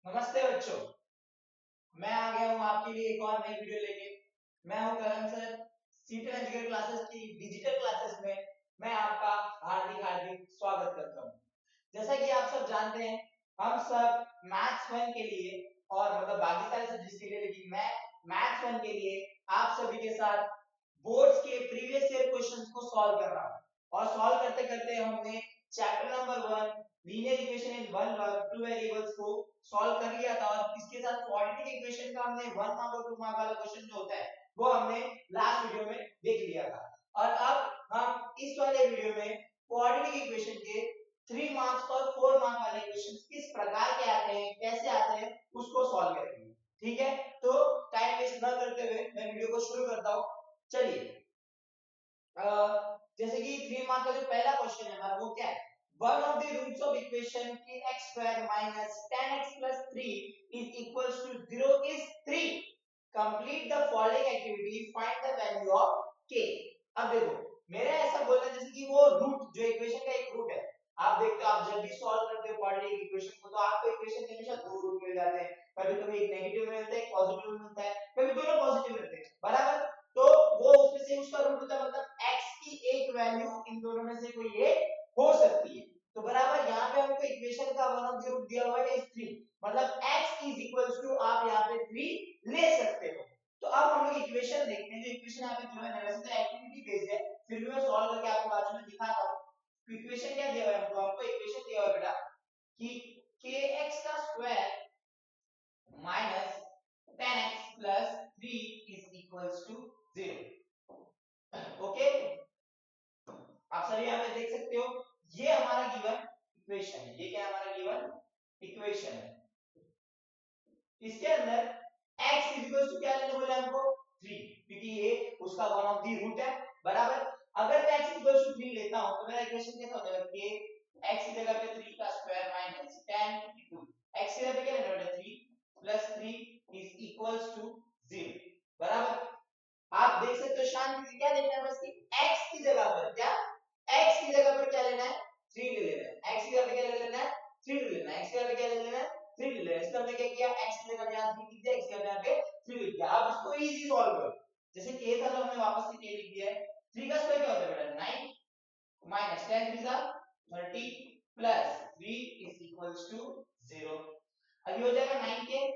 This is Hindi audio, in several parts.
नमस्ते बच्चों। मैं आ गया हूँ आपके लिए एक और नई वीडियो लेके। मैं हूँ करण सर। सीटेल एजुकेटर क्लासेस की डिजिटल क्लासेस में मैं आपका हार्दिक हार्दिक स्वागत करता हूँ। जैसा कि आप सब जानते हैं, हम सब मैथ्स 1 के लिए और मतलब बाकी सारे सब्जेक्ट्स के लिए, लेकिन मैं मैथ्स 1 के लिए आप सभी के साथ बोर्ड्स के प्रीवियस ईयर क्वेश्चंस को सॉल्व कर रहा हूँ। और सॉल्व करते करते हमने chapter number 1 linear equation in one verb two variables को सॉल्व कर लिया था, और इसके साथ क्वाड्रेटिक इक्वेशन का हमने 1 मार्क और 2 मार्क वाला क्वेश्चन जो होता है वो हमने लास्ट वीडियो में देख लिया था। और अब हम इस वाले वीडियो में क्वाड्रेटिक इक्वेशन के 3 मार्क्स और 4 मार्क वाले क्वेश्चंस किस प्रकार के आते हैं, कैसे आते हैं, उसको सॉल्व करेंगे। ठीक है, तो टाइम वेस्ट न करते हुए मैं वीडियो को शुरू करता हूं। चलिए, जैसे कि 3 मार्क का जो पहला क्वेश्चन है हमारा वो क्या है? One of the roots of equation x square minus 10x plus 3 is equals to 0 is 3। Complete the following activity, find the value of k। अब देखो, मेरा ऐसा बोलना है जैसे कि वो रूट जो इक्वेशन का एक रूट है। आप देखते हो, आप जब भी सॉल्व करते हो क्वाड्रेटिक इक्वेशन को, तो आपको इक्वेशन के हमेशा दो रूट मिल जाते हैं। कभी कभी एक नेगेटिव में मिलता है, एक पॉजिटिव में मिलता है, कभी दोनों पॉजिटिव मिलते हैं, बराबर। तो वो उसमें से उसका रूट होता है, मतलब x की एक वैल्यू इन दोनों में से कोई एक हो सकती है। तो बराबर यहाँ पे हमको इक्वेशन का वन ऑफ द रूट दिया हुआ है 3, मतलब x इज इक्वल्स टू आप यहाँ पे 3 ले सकते हो। तो अब हम लोग इक्वेशन देखते हैं। जो इक्वेशन यहाँ पे गिवन है, वैसे तो एक्टिविटी बेस्ड है, फिर भी मैं सॉल्व करके आपको बाद में दिखाता हूँ। तो इक्वेशन क्या दिया हुआ है हमको इक्वेशन दिया हुआ है बेटा कि kx का square minus 10x plus 3 is equals to 0। Okay, आप सभी यहाँ पे देख सकते हो, ये हमारा गिवन इक्वेशन है। ये क्या हमारा गिवन इक्वेशन है। इसके अंदर x इज इक्वल टू क्या लेने बोला हमको 3, क्योंकि ये उसका वन ऑफ द रूट है, बराबर। अगर मैं x इज इक्वल टू 3 लेता हूं तो मेरा इक्वेशन कैसा हो जाएगा कि x की जगह पे 3 का स्क्वायर माइनस 10 into x की जगह पे क्या लेना बेटा 3 प्लस 3 इज इक्वल्स टू 0, बराबर। आप देख सकते हो शांति से, क्या देखना है बस कि x की जगह पर क्या, x की जगह पर क्या लेना है 3 ले लेना है। x की जगह पे क्या ले लेना है 3 ले लेना है। x की जगह पे क्या ले लेना है 3 ले लेना है। इसका हमने क्या किया, x की जगह पे यहाँ 3 लिख दिया, x की जगह पे 3 लिख दिया। अब इसको इजी सॉल्व करो। जैसे k था तो हमने वापस से k लिख दिया है। 3 का स्क्वायर क्या होता है बेटा 9 माइनस 10 3 जा 30 प्लस 3 इज इक्वल्स टू 0। अब ये हो जाएगा 9k,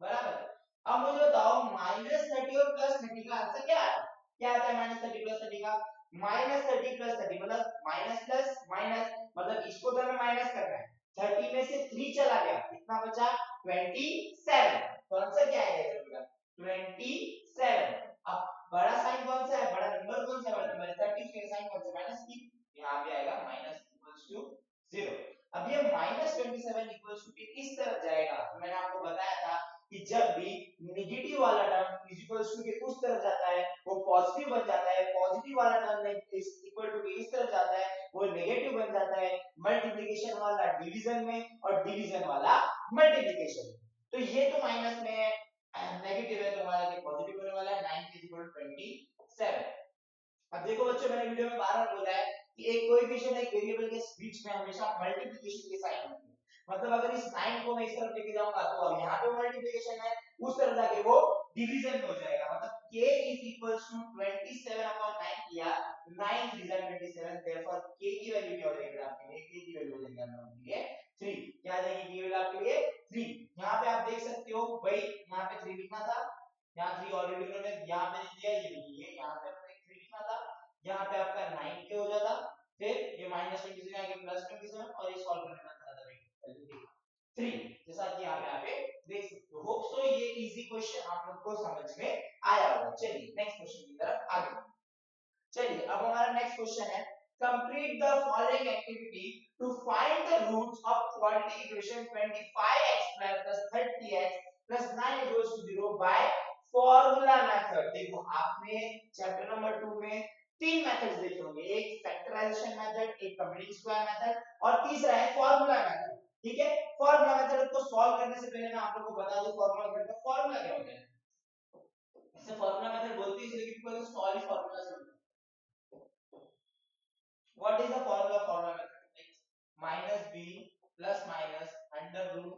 बराबर। अब मुझे बताओ माइनस 30 और प्लस 30 का आंसर क्या आता है? क्या आता है माइनस 30 प्लस 30 का? माइनस 30 प्लस 30 मतलब माइनस प्लस माइनस, मतलब इसको तो हमें माइनस करना है। 30 में से 3 चला गया, कितना बचा 27। तो आंसर क्या आएगा बेटा 27। अब बड़ा साइन कौन सा है, बड़ा नंबर कौन सा है, बड़ा नंबर 30 के साइन कौन सा माइनस की, यहाँ पे आएगा माइनस इक्वल्स टू 0। अब ये माइनस 27 इक्वल्स टू किस तरफ जाएगा, तो मैंने आपको बताया था कि जब भी नेगेटिव वाला टर्म इज इक्वल्स टू के उस तरफ जाता है वो पॉजिटिव बन जाता है, पॉजिटिव वाला टर्म इज इक्वल टू के इस तरफ जाता है वो नेगेटिव बन जाता है। मल्टीप्लिकेशन वाला डिवीजन में और डिवीजन वाला मल्टीप्लिकेशन में। तो ये तो माइनस में है, नेगेटिव है तो हमारा ये पॉजिटिव होने वाला है 9 इज इक्वल टू 27। अब देखो बच्चों, मैंने वीडियो में बार बार बोला है कि एक कोएफिशिएंट एक वेरिएबल के बीच में हमेशा मल्टीप्लिकेशन की साइन होती है। मतलब अगर इस 9 को मैं इस तरफ लेके जाऊंगा तो अब यहाँ पे मल्टीप्लिकेशन है, उस तरफ जाके वो डिवीजन में हो जाएगा। मतलब k is equals to 27/9 किया, 9 डिवाइड 27, देयरफॉर k की वैल्यू क्या हो जाएगी आपके लिए, k की वैल्यू हो जाएगी आपके लिए 3। क्या आ जाएगी की वैल्यू आपके लिए 3। यहाँ पे आप देख सकते हो भाई, यहाँ पे 3 लिखना था, यहाँ 3 ऑलरेडी उन्होंने यहाँ पे लिख दिया, ये यहाँ पे 3 लिखना था, यहाँ पे आपका 9 के हो जाता, फिर ये माइनस 27 आगे प्लस 27 और ये सॉल्व करने का था वैल्यू 3, जैसा कि आप यहाँ पे देख सकते हो। होप सो ये इजी क्वेश्चन आप लोग को समझ में आया होगा। चलिए नेक्स्ट क्वेश्चन की तरफ आगे। चलिए अब हमारा नेक्स्ट क्वेश्चन है, complete the following activity to find the roots of quadratic equation 25x plus 30x plus 9 equals to 0 by formula method. देखो आपने चैप्टर नंबर 2 में तीन मेथड्स देखे होंगे, एक फैक्टराइजेशन मेथड, एक कंप्लीट स्क्वायर मेथड और तीसरा है फॉर्मूला मेथड। ठीक है, फॉर्मूला मेथड को सॉल्व करने से पहले मैं आप लोगों को बता दूं फॉर्मूला मेथड का फॉर्मूला क्या होता है। इसे फॉर्मूला मेथड बोलते हैं इसलिए कि सॉल्व फॉर्मूला से होता है। What is the formula? Formula method is minus b plus minus under root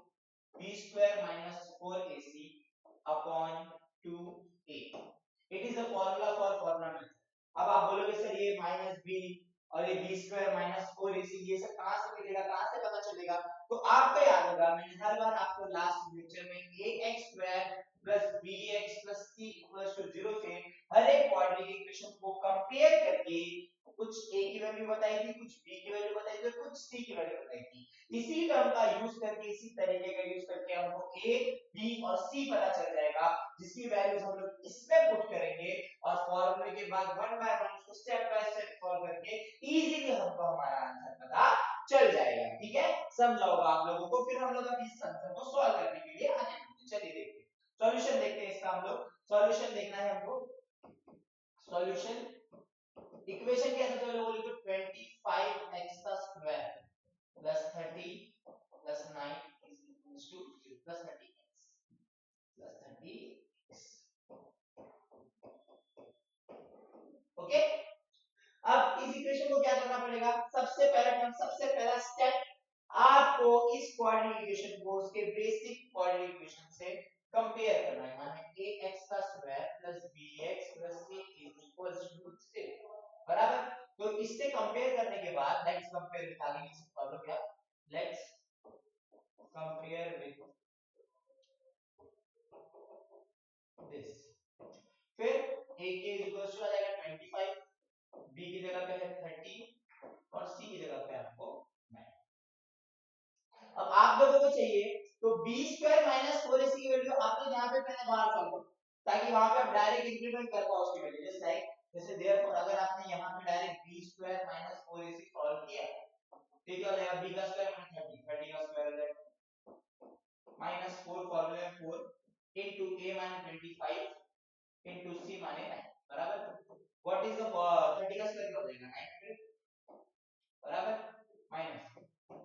b square minus 4ac upon 2a. It is the formula for formula method. अब आप बोलोगे सर ये माइनस बी और ये बी स्क्वायर माइनस फोर ए सी ये सब कहां से मिलेगा, कहां से पता चलेगा? तो आपको याद होगा मैंने हर बार आपको लास्ट लेक्चर में a x square plus bx plus c equals to 0 से हर एक क्वाड्रेटिक इक्वेशन को कंपेयर करके कुछ a की वैल्यू बताई थी, कुछ b की वैल्यू बताई थी, कुछ c की वैल्यू बताई थी। इसी टर्म का यूज करके, इसी तरीके का यूज करके हमको a b और c पता चल जाएगा, जिसकी वैल्यूज हम लोग इसमें पुट करेंगे और फॉर्मूले के बाद वन बाय वन उसको स्टेप बाय स्टेप सॉल्व करके इजीली हमको हमारा आंसर पता चल जाएगा। ठीक है, समझा होगा आप लोगों को। फिर हम लोग अभी इस आंसर को सॉल्व करने के लिए आगे बढ़ते हैं। चलिए देखते हैं सॉल्यूशन देखते हैं इसका। हम लोग सॉल्यूशन देखना है हमको। सॉल्यूशन इक्वेशन कैसे तो लोग लिखो 25x का square plus 30 plus 9 is equals to 0 plus 30x plus 30x। Okay, अब इस इक्वेशन को क्या करना पड़ेगा? सबसे पहला टर्म, सबसे पहला स्टेप, आपको इस क्वाड्रेटिक इक्वेशन को उसके बेसिक क्वाड्रेटिक इक्वेशन से कंपेयर करना है। माने ax का square plus bx plus c equals to 0 बराबर। तो इससे कंपेयर करने के बाद लेट्स कंपेयर विद, आगे लिख सकते हो क्या, लेट्स कंपेयर विद दिस। फिर a के इक्वल्स टू आ जाएगा 25, b की जगह पे है 30 और c की जगह पे आपको 9। अब आप लोगों को चाहिए तो b स्क्वायर माइनस 4ac की वैल्यू आप लोग यहां पे पहले बाहर सॉल्व करो, ताकि वहां पे आप डायरेक्ट इंक्रीमेंट कर पाओ उसकी वैल्यू। जस्ट लाइक जैसे देयरफॉर अगर आपने यहां पे direct b square minus 4ac solve किया तो क्या हो जाएगा, b का स्क्वायर माइनस 30 का स्क्वायर हो जाएगा माइनस 4 फॉर्मूले में 4 इनटू a माने 25 इनटू c माने 9 बराबर। व्हाट इज द 30 का स्क्वायर हो जाएगा 900 बराबर माइनस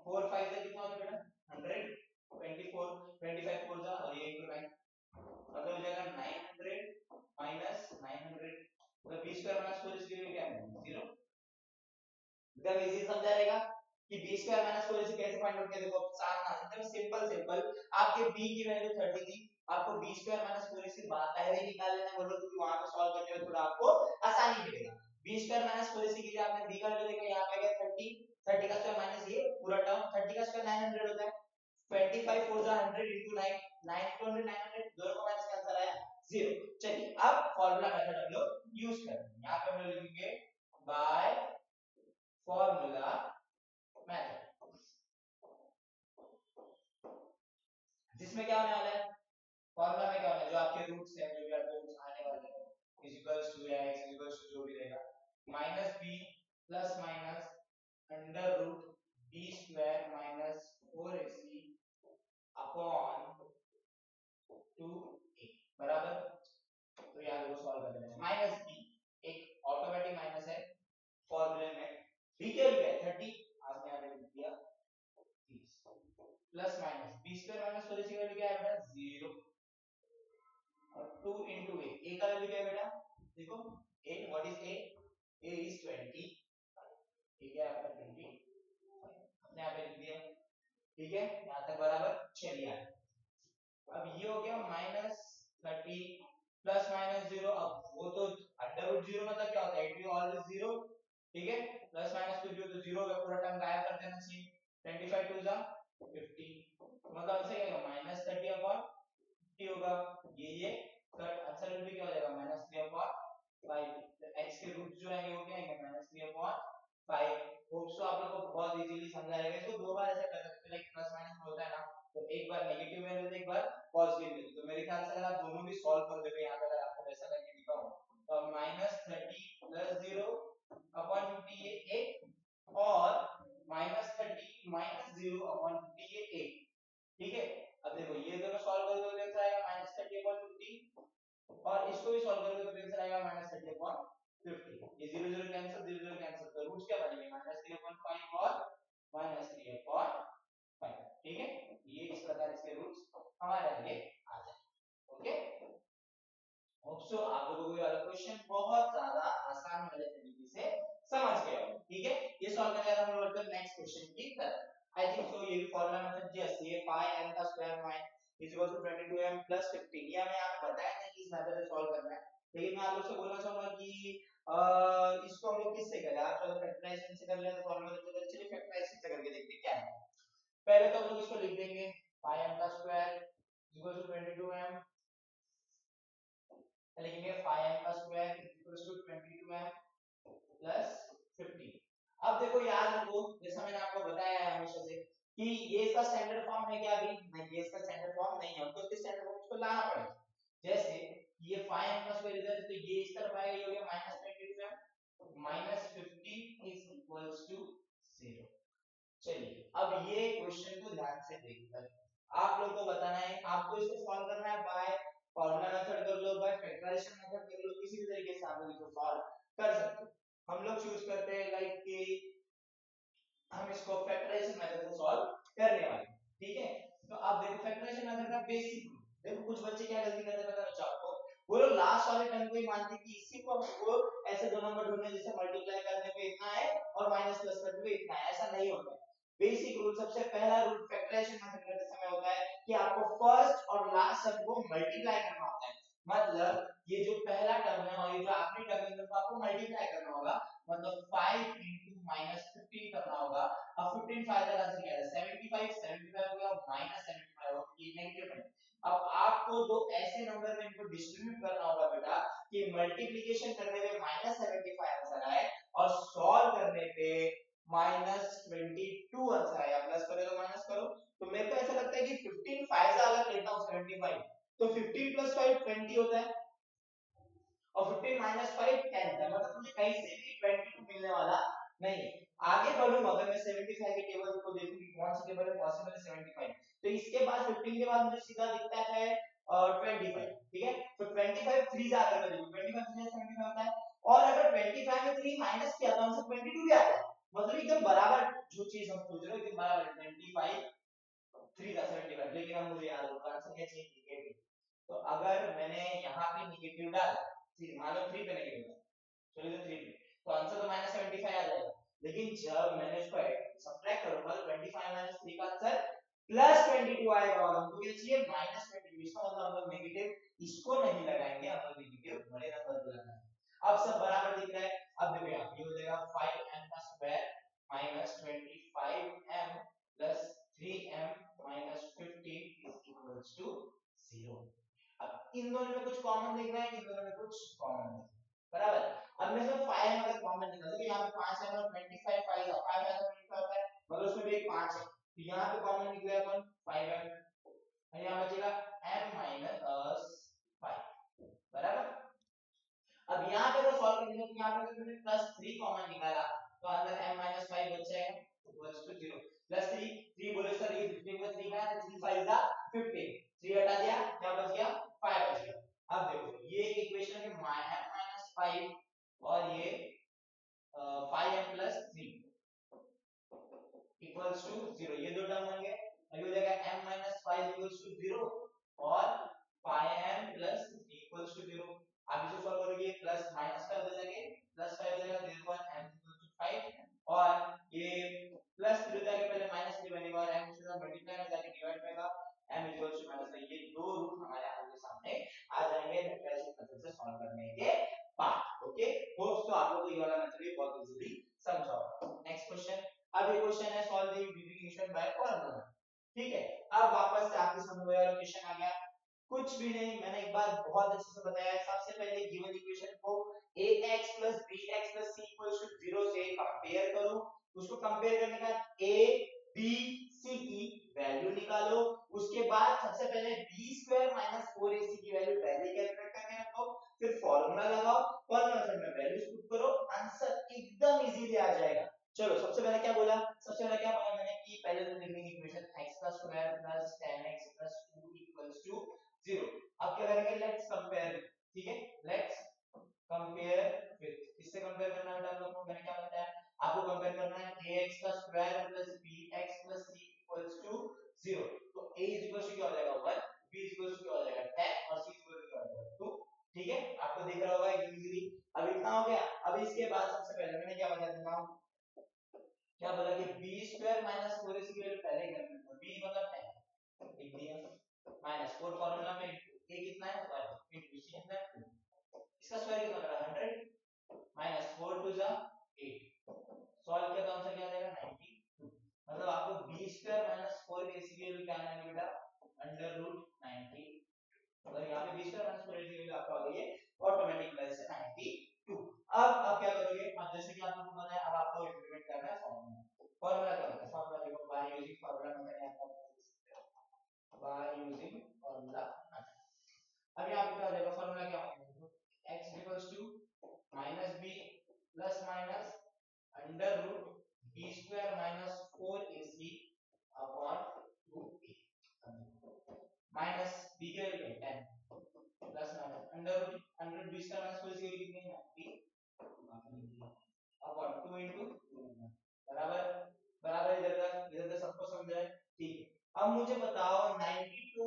4 5 से कितना हो जाएगा बेटा 100 24 25 4 जा और ये इनटू 9 मतलब हो जाएगा 900 माइनस 900 मतलब b स्क्वायर माइनस 4 इसके लिए क्या है 0। एकदम इजी समझा रहेगा कि b स्क्वायर माइनस 4 इसे कैसे फाइंड आउट किया। देखो एकदम सिंपल सिंपल, आपके b की वैल्यू 30 थी, आपको b स्क्वायर माइनस 4 इसकी बात पहले ही निकाल लेना बोलो, क्योंकि वहां पे सॉल्व करने में थोड़ा आपको आसानी मिलेगा। b स्क्वायर माइनस 4 के लिए आपने b का वैल्यू देखा, यहां पे आ गया 30, 30 का स्क्वायर माइनस ये पूरा टर्म, 30 का स्क्वायर 900 होता है, 25 4 जा 100 into 9 9 into 100 900, दोनों का माइनस का आंसर आया 0। चलिए अब फार्मूला मेथड हम लोग यूज करेंगे। यहां पे हम लोग लिखेंगे बाय फार्मूला मेथड, जिसमें क्या होने वाला है, फार्मूला में क्या होना है, जो आपके रूट्स हैं, जो भी आपके रूट्स आने वाले हैं, इज इक्वल्स टू या x इक्वल्स टू जो भी रहेगा minus b plus minus under root b square minus 4ac upon 2a बराबर। तो यहां देखो सॉल्व कर लेते हैं। माइनस b एक ऑटोमेटिक माइनस है फॉर्मूले में, b क्या लिखा है 30, आपने यहां पे लिख दिया 30 plus minus b square minus 4ac का वैल्यू क्या है बेटा 0 और 2 into a का वैल्यू क्या है बेटा, देखो a what is a is 20, ठीक है आपका 20 हमने यहां पे लिख दिया। ठीक है यहां तक बराबर। चलिए अब ये हो गया माइनस 30 प्लस माइनस 0, अब वो तो अंडर रूट 0 मतलब क्या होता है, इट विल ऑलवेज 0। ठीक है प्लस माइनस कुछ भी हो तो 0 का पूरा टर्म गायब कर देना चाहिए। 25 2 जा 50 मतलब ऐसे क्या होगा माइनस 30 अपॉन 50 होगा, ये कट आंसर विल भी क्या हो जाएगा माइनस 3 अपॉन 5। तो x के रूट जो आएंगे वो क्या आएंगे माइनस 3 अपॉन 5। होप सो आप लोगों को बहुत इजीली समझ आएगा। इसको दो बार ऐसे कर सकते हैं, लाइक प्लस माइनस होता है ना, तो एक बार नेगेटिव वैल्यू दे एक बार पॉजिटिव वैल्यू। तो मेरे ख्याल से अगर आप दोनों भी सॉल्व कर दोगे, यहां पे अगर आपको वैसा करके दिखाऊं तो माइनस 30 प्लस 0 अपॉन 50 ये 1 और माइनस 30 माइनस 0 अपॉन 50 ये 1। ठीक है अब देखो ये दोनों सॉल्व करोगे तो आंसर आएगा माइनस 30 अपॉन 50 और इसको भी सॉल्व करोगे तो आंसर आएगा माइनस 30 अपॉन 50। ये 0 0 कैंसिल 0 0 कैंसिल, तो रूट्स क्या बनेंगे माइनस 3 अपॉन 5 और माइनस 3 अपॉन 5। ठीक है ये इस प्रकार इसके रूट्स हमारे आगे आ जाएंगे। ओके होप सो आप लोगों को ये वाला क्वेश्चन बहुत ज्यादा आसान वाले तरीके से समझ गए हो। ठीक है ये सॉल्व करने का हम लोग नेक्स्ट क्वेश्चन की तरफ। आई थिंक सो ये भी फॉर्मूला मेथड जैसे ये पाई m का square is equal to 22m plus 15। ये हमें यहाँ पे बताया नहीं कि इस मेथड से सॉल्व करना है, लेकिन मैं आप लोग से बोलना चाहूंगा कि इसको हम लोग किससे करें। आप चलो फैक्टराइजेशन से कर लें तो फॉर्मूला तो चलिए फैक्टराइजेशन से करके देखते हैं क्या है। पहले तो हम लोग इसको लिख देंगे 5m का स्क्वायर इक्वल टू 22m, लिखेंगे 5m का square equal to 22m plus 15। अब देखो याद रखो, जैसा मैंने आपको बताया है हमेशा से कि ये इसका स्टैंडर्ड फॉर्म है क्या, अभी नहीं ये इसका स्टैंडर्ड फॉर्म नहीं है, हमको इसके स्टैंडर्ड फॉर्म को लाना पड़ेगा। जैसे ये 5m का स्क्वायर इधर है तो ये इस तरफ आएगा, ये हो गया -22m minus 15 is equals to 0। चलिए अब ये क्वेश्चन को ध्यान से देखिए, आप लोगों को बताना है, आपको इसको सॉल्व करना है बाय फॉर्मूला मेथड कर लो, बाय फैक्टराइजेशन मेथड कर लो, किसी भी तरीके से आप लोग इसको सॉल्व कर सकते हो। हम लोग चूज करते हैं लाइक कि हम इसको फैक्टराइजेशन मेथड से सॉल्व करने वाले हैं, ठीक है। तो आप देखो फैक्टराइजेशन मेथड का बेसिक रूल, देखो कुछ बच्चे क्या गलती करते हैं पता है आपको, वो लोग लास्ट वाले टर्म को ही मानते हैं कि इसी को हमको ऐसे दो नंबर ढूंढने जैसे मल्टीप्लाई करने पे इतना है और माइनस प्लस करने पे इतना है, ऐसा नहीं होता है। बेसिक रूल, सबसे पहला रूल फैक्टराइजेशन मेथड करते समय होता है कि आपको फर्स्ट और लास्ट शब्द को मल्टीप्लाई करना होता है। मतलब ये जो पहला टर्म है और ये जो आखिरी टर्म है इनको आपको मल्टीप्लाई करना होगा, मतलब 5 into -15 करना होगा। अब 15 फाइनल आंसर क्या है 75, 75 हो गया माइनस 75 हो गया, ये नेगेटिव है। अब आपको दो ऐसे नंबर में इनको डिस्ट्रीब्यूट करना होगा बेटा कि मल्टीप्लिकेशन करने पे -75 आंसर आए और सॉल्व करने पे -22 आंसर आए। प्लस करो तो माइनस करो, तो मेरे को ऐसा लगता है कि 15 फायदा अगर लेता हूं 75 तो 15 + 5 20 होता है और 15 - 5 10 है, मतलब मुझे कहीं से भी 22 मिलने वाला नहीं है। आगे बढ़ूंगा अगर मैं 75 के टेबल को देखूं कि कौन सा टेबल है पॉसिबल है 75, तो इसके बाद 15 के बाद मुझे सीधा दिखता है 25, ठीक है। तो 25 3 से अगर मैं देखूं 25 3 से 75 होता है, और अगर 25 में 3 माइनस किया तो आंसर 22 भी आता है, मतलब एकदम बराबर जो चीज हम सोच रहे हो एकदम बराबर 25 3 का 75, लेकिन अब मुझे याद होगा आंसर क्या चाहिए नेगेटिव। तो अगर मैंने यहाँ पे नेगेटिव डाला, ठीक मान लो 3 पे नेगेटिव डाला, चलिए तो 3 पे, तो आंसर तो -75 आ जाएगा, लेकिन जब मैंने इसको सब्ट्रैक्ट करूंगा तो 25 - 3 का आंसर +22 आएगा और हमको क्या चाहिए -22। इसका मतलब हम लोग नेगेटिव इसको नहीं लगाएंगे, हम लोग नेगेटिव बड़े नंबर को लगाएंगे। अब सब बराबर दिख रहा है, अब देखो यहाँ ये हो जाएगा 5m का square -25m plus 3m minus 15 is equals to 0। अब इन दोनों में कुछ कॉमन दिख रहा है, इन दोनों में कुछ कॉमन नहीं, बराबर। अब मैं सब 5 अगर कॉमन निकाल तो यहाँ पे 5 है और 25 5 है, 5 है तो 25 होता है, मतलब उसमें भी एक 5 है, तो यहाँ पे कॉमन निकलेगा कौन 5m, और यहाँ बचेगा m minus 5, बराबर। अब यहाँ पे तो सॉल्व करेंगे तो यहाँ पे तो मैंने +3 कॉमन निकाला तो अंदर m minus 5 बच जाएगा इक्वल्स टू 0। +3 3 बोले सर ये 15 में 3 का है तो 3 5 का 15, 3 हटा दिया क्या बच गया 5 बच गया। अब देखो ये इक्वेशन है m minus 5 और ये 5m plus 3 इक्वल्स टू 0, ये दो टर्म बन गए, अभी हो जाएगा m minus 5 इक्वल्स टू 0 और 5m plus 3 इक्वल्स टू 0। आप इसे सॉल्व करोगे प्लस माइनस कर देंगे, +5 हो जाएगा, therefore m इक्वल टू 5 और ये +3 हो जाएगा, पहले -3 बनेगा और m से मल्टीप्लाई में जाके डिवाइड होगा, m इक्वल टू -5। ये दो रूल हमारे आगे सामने आ जाएंगे फैक्टराइजेशन मेथड से सॉल्व करने के बाद। ओके, होप्स तो आप लोगों को ये वाला मेथड भी बहुत इजीली समझा होगा। नेक्स्ट क्वेश्चन, अब ये क्वेश्चन है solve the differentiation by formula, ठीक है। अब वापस से आपके सामने वही वाला क्वेश्चन आ गया, कुछ भी नहीं, मैंने एक बार बहुत अच्छे से बताया। सबसे पहले गिवन इक्वेशन को ax bx c 0 से कंपेयर करो, उसको कंपेयर करने के बाद a b c की वैल्यू निकालो, उसके बाद सबसे पहले b² - 4ac की वैल्यू पहले कैलकुलेट करके रखो, फिर फार्मूला लगाओ, फॉर्मूला मेथड में वैल्यूज पुट करो, आंसर एकदम इजीली आ जाएगा। चलो सबसे पहले क्या बोला, सबसे पहले क्या बोला मैंने कि पहले तो लिखेंगे इक्वेशन x² + 10x + 2 = 0। अब क्या करेंगे लेट्स कंपेयर, ठीक है, लेट्स कंपेयर विद, किससे कंपेयर करना है आप लोगों को, मैंने क्या बताया आपको कंपेयर करना है ax का square plus bx plus c equals to 0। तो a इक्वल्स टू क्या हो जाएगा 1, b इक्वल्स टू क्या हो जाएगा 10 और c इक्वल्स टू क्या हो जाएगा 2, ठीक है, आपको दिख रहा होगा इजीली। अब इतना हो गया, अब इसके बाद सबसे पहले मैंने क्या बताया था, क्या बोला कि b² - 4ac की वैल्यू पहले ही कर लेते हैं, b मतलब 10 लिख दिया -4 फॉर्मूला में a कितना है 1 into c कितना है 2, इसका स्क्वायर कितना बना 100 -4 to the 8, सॉल्व किया तो आंसर क्या आ जाएगा 92। मतलब आपको b स्क्वायर माइनस 4 के इसी की वैल्यू क्या आएगी बेटा अंडर रूट 90, मतलब यहाँ पे b स्क्वायर माइनस 4 की वैल्यू आपको आ गई है ऑटोमेटिक वैल्यू से 92। अब आप क्या करोगे, अब जैसे कि आपको पता है अब आपको इंप्लीमेंट करना है फॉर्मूला क्या होता है, फॉर्मूला देखो बाय यूजिंग फॉर्मूला मेथड आपको बाय यूजिंग फॉर्मूला मेथड। अब यहाँ पे क्या हो जाएगा फॉर्मूला क्या होगा x equals to minus b plus minus under root b square minus 4ac upon 2a minus b की value 10 plus minus under b square minus 4ac की वैल्यू कितनी है 90 अपॉन 2 into बराबर बराबर इधर सबको समझ रहे हैं ठीक है। अब मुझे बताओ 92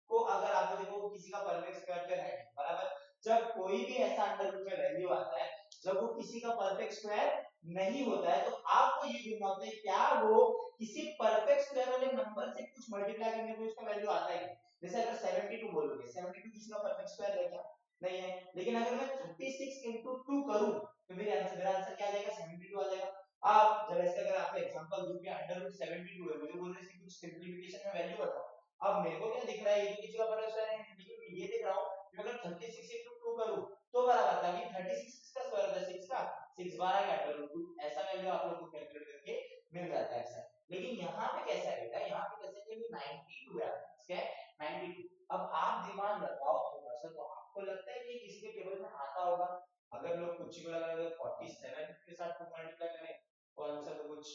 को अगर आपको देखो किसी का परफेक्ट स्क्वायर पे है बराबर, जब कोई भी ऐसा अंडर रूट में वैल्यू आता है जब वो किसी का परफेक्ट स्क्वायर नहीं होता है तो आपको ये ढूंढना होता है क्या वो किसी परफेक्ट स्क्वायर वाले नंबर से कुछ मल्टीप्लाई करने पे उसका वैल्यू आता है। जैसे अगर 72 बोलोगे 72 किसी का परफेक्ट स्क्वायर है क्या नहीं है, लेकिन अगर मैं 36 into 2 करूं तो मेरा आंसर क्या आ जाएगा 72 आ जाएगा। अब जब ऐसे अगर आपको एग्जांपल दूं कि अंडर रूट 72 है, मुझे बोल रहे हैं कुछ सिंपलीफिकेशन में वैल्यू बताओ, अब मेरे को क्या दिख रहा है ये तो किसी का परफेक्ट स्क्वायर है लेकिन ये देख रहा हूं कि अगर 36 into 2 करूं तो बराबर आता है 36 किसका स्क्वायर होता है 6 का, 6 बार आएगा अंडर रूट 2, ऐसा वैल्यू आप लोग को कैलकुलेट करके मिल जाता है ऐसा। लेकिन यहाँ पे कैसा है बेटा, यहाँ पे कैसे कि 92 है क्या 92। अब आप दिमाग लगाओ थोड़ा सा, तो आपको लगता है कि किसी के टेबल में आता होगा, अगर लोग कुछ को लगा 47 के साथ मल्टीप्लाई करें तो आंसर तो कुछ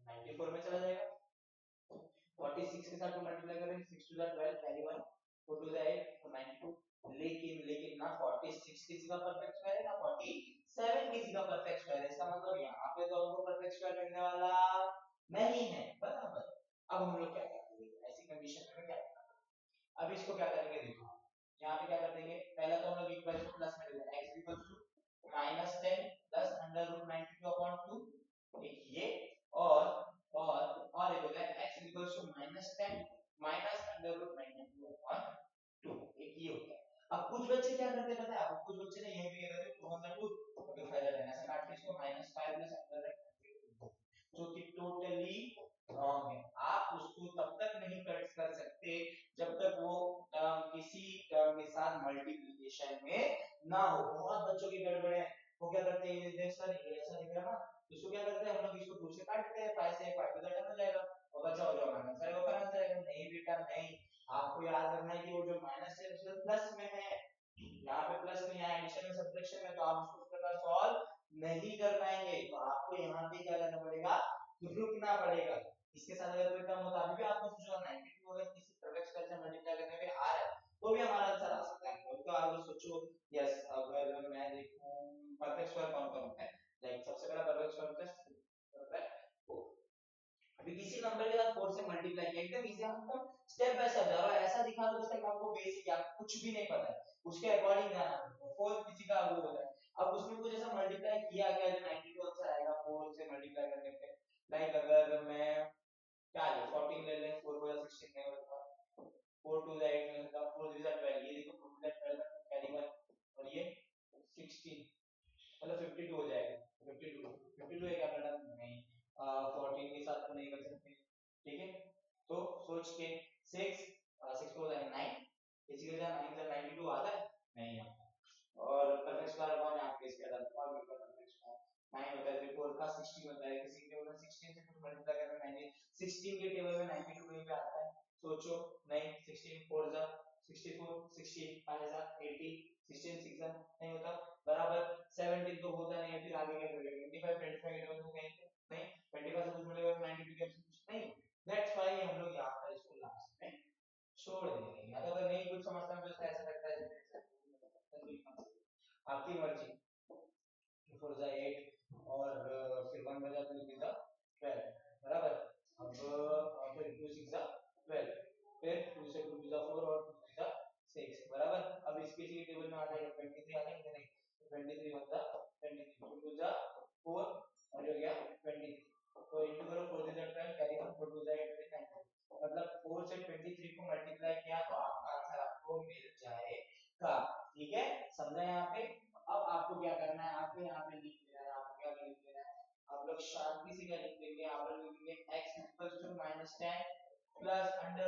94 में चला जाएगा, 46 के साथ मल्टीप्लाई करें 6 to the 12 carry 1 4 to the 8 तो 92, लेकिन ना 46 किसी का परफेक्ट स्क्वायर है ना 47 किसी का परफेक्ट स्क्वायर है, इसका मतलब यहाँ पे तो हमको परफेक्ट स्क्वायर मिलने वाला नहीं है बराबर। अब हम लोग क्या करेंगे ऐसी कंडीशन में क्या करेंगे, अब इसको क्या करेंगे देखो यहाँ पे क्या कर देंगे, पहला तो हम लोग इक्वल टू प्लस में ले लेंगे x equal to -10 plus under root 92 upon 2 एक ये और एक होता है x equal to -10 minus under root 92 upon 2 एक ये होता है। अब कुछ बच्चे क्या करते हैं पता है आपको, कुछ बच्चे ने ये भी करते हैं 2 अंदर रूट तो फायदा लेना ऐसे काट के इसको -5 प्लस अंडर रूट जो कि टोटली रॉन्ग है। आप उसको तब तक नहीं कर सकते जब तक वो टर्म किसी टर्म के साथ मल्टीप्लिकेशन में ना हो। बहुत बच्चों की गड़बड़ है, वो क्या करते हैं देख सर ये ऐसा दिख रहा है ना, इसको क्या करते हैं हम लोग इसको 2 से काटते हैं 5 से 5 तो हो जाएगा और बचा हो जो माइनस है वो करना चाहिए। नहीं बेटा नहीं, आपको याद रखना है कि वो जो माइनस है उसके प्लस में है, यहाँ पे प्लस में है एडिशन में सब्ट्रैक्शन में, तो आप उसको इस प्रकार सॉल्व नहीं कर पाएंगे, तो आपको यहाँ पे क्या करना पड़ेगा रुकना पड़ेगा। इसके साथ अगर कोई टर्म होता अभी भी आपको सोचो 92 अगर किसी परफेक्ट स्क्वायर से मल्टीप्लाई करने पे आ रहा है तो भी हमारा आंसर आ सकता है। तो आप सोचो यस अगर मैं देखूं परफेक्ट स्क्वायर कौन कौन होता है, लाइक सबसे पहला परफेक्ट स्क्वायर होता है 4, अभी किसी नंबर के साथ 4 से मल्टीप्लाई किया एकदम इजी, हम स्टेप बाय स्टेप जा रहा है ऐसा दिखा दो जैसे आपको बेसिक या कुछ भी नहीं पता है उसके अकॉर्डिंग जाना है। 4 किसी का वो होता है, अब उसमें कुछ ऐसा मल्टीप्लाई किया गया जो 92 आंसर आएगा 4 से मल्टीप्लाई करने पे, लाइक अगर मैं क्या ले 14 ले लें 4 को 16 नहीं होता 4 to the 8 में होता 4 3 12 ये देखो 4 to the 12 कैरी 1 और ये 16 मतलब 52 हो जाएगा 52 है क्या बेटा नहीं 14 के साथ तो नहीं कर सकते ठीक है। तो सोच के 6 6 को 9 इसी के साथ 9 से 92 आता है नहीं आता और परफेक्ट स्क्वायर कौन है आपके इसके अंदर और भी परफेक्ट स्क्वायर 9 होता है 4 का 60 होता है, किसी के टेबल में 16 से कुछ मल्टीप्लाई करना है 16 के टेबल में 92 कहीं पे आता है, सोचो नहीं 16 4 जा 64 16 5 जा 80 16 6 जा नहीं होता बराबर 17 तो होता नहीं है, फिर आगे क्या करेंगे 25 25 के टेबल में कहीं नहीं 25 से कुछ मिलेगा 92 के कुछ नहीं, दैट्स व्हाई हम लोग यहां पर इसको लास्ट में छोड़ देंगे। अगर नहीं कुछ समझना तो ऐसा लगता है आपकी मर्जी 4 जा 8 और फिर 1 बजा 2 3 जा 12 बराबर। अब फिर 2 6 जा 12 फिर 2 से 2 जा 4 और 2 3 जा 6 बराबर। अब इसके लिए टेबल में आ जाएगा 23 आ जाएगा नहीं 23 बचा 23 2 जा 4 और हो गया 23 तो इनटू करो 4 से 12 कैरी 1 4 2 जा 8 9 मतलब 4 से 23 को मल्टीप्लाई किया तो आपका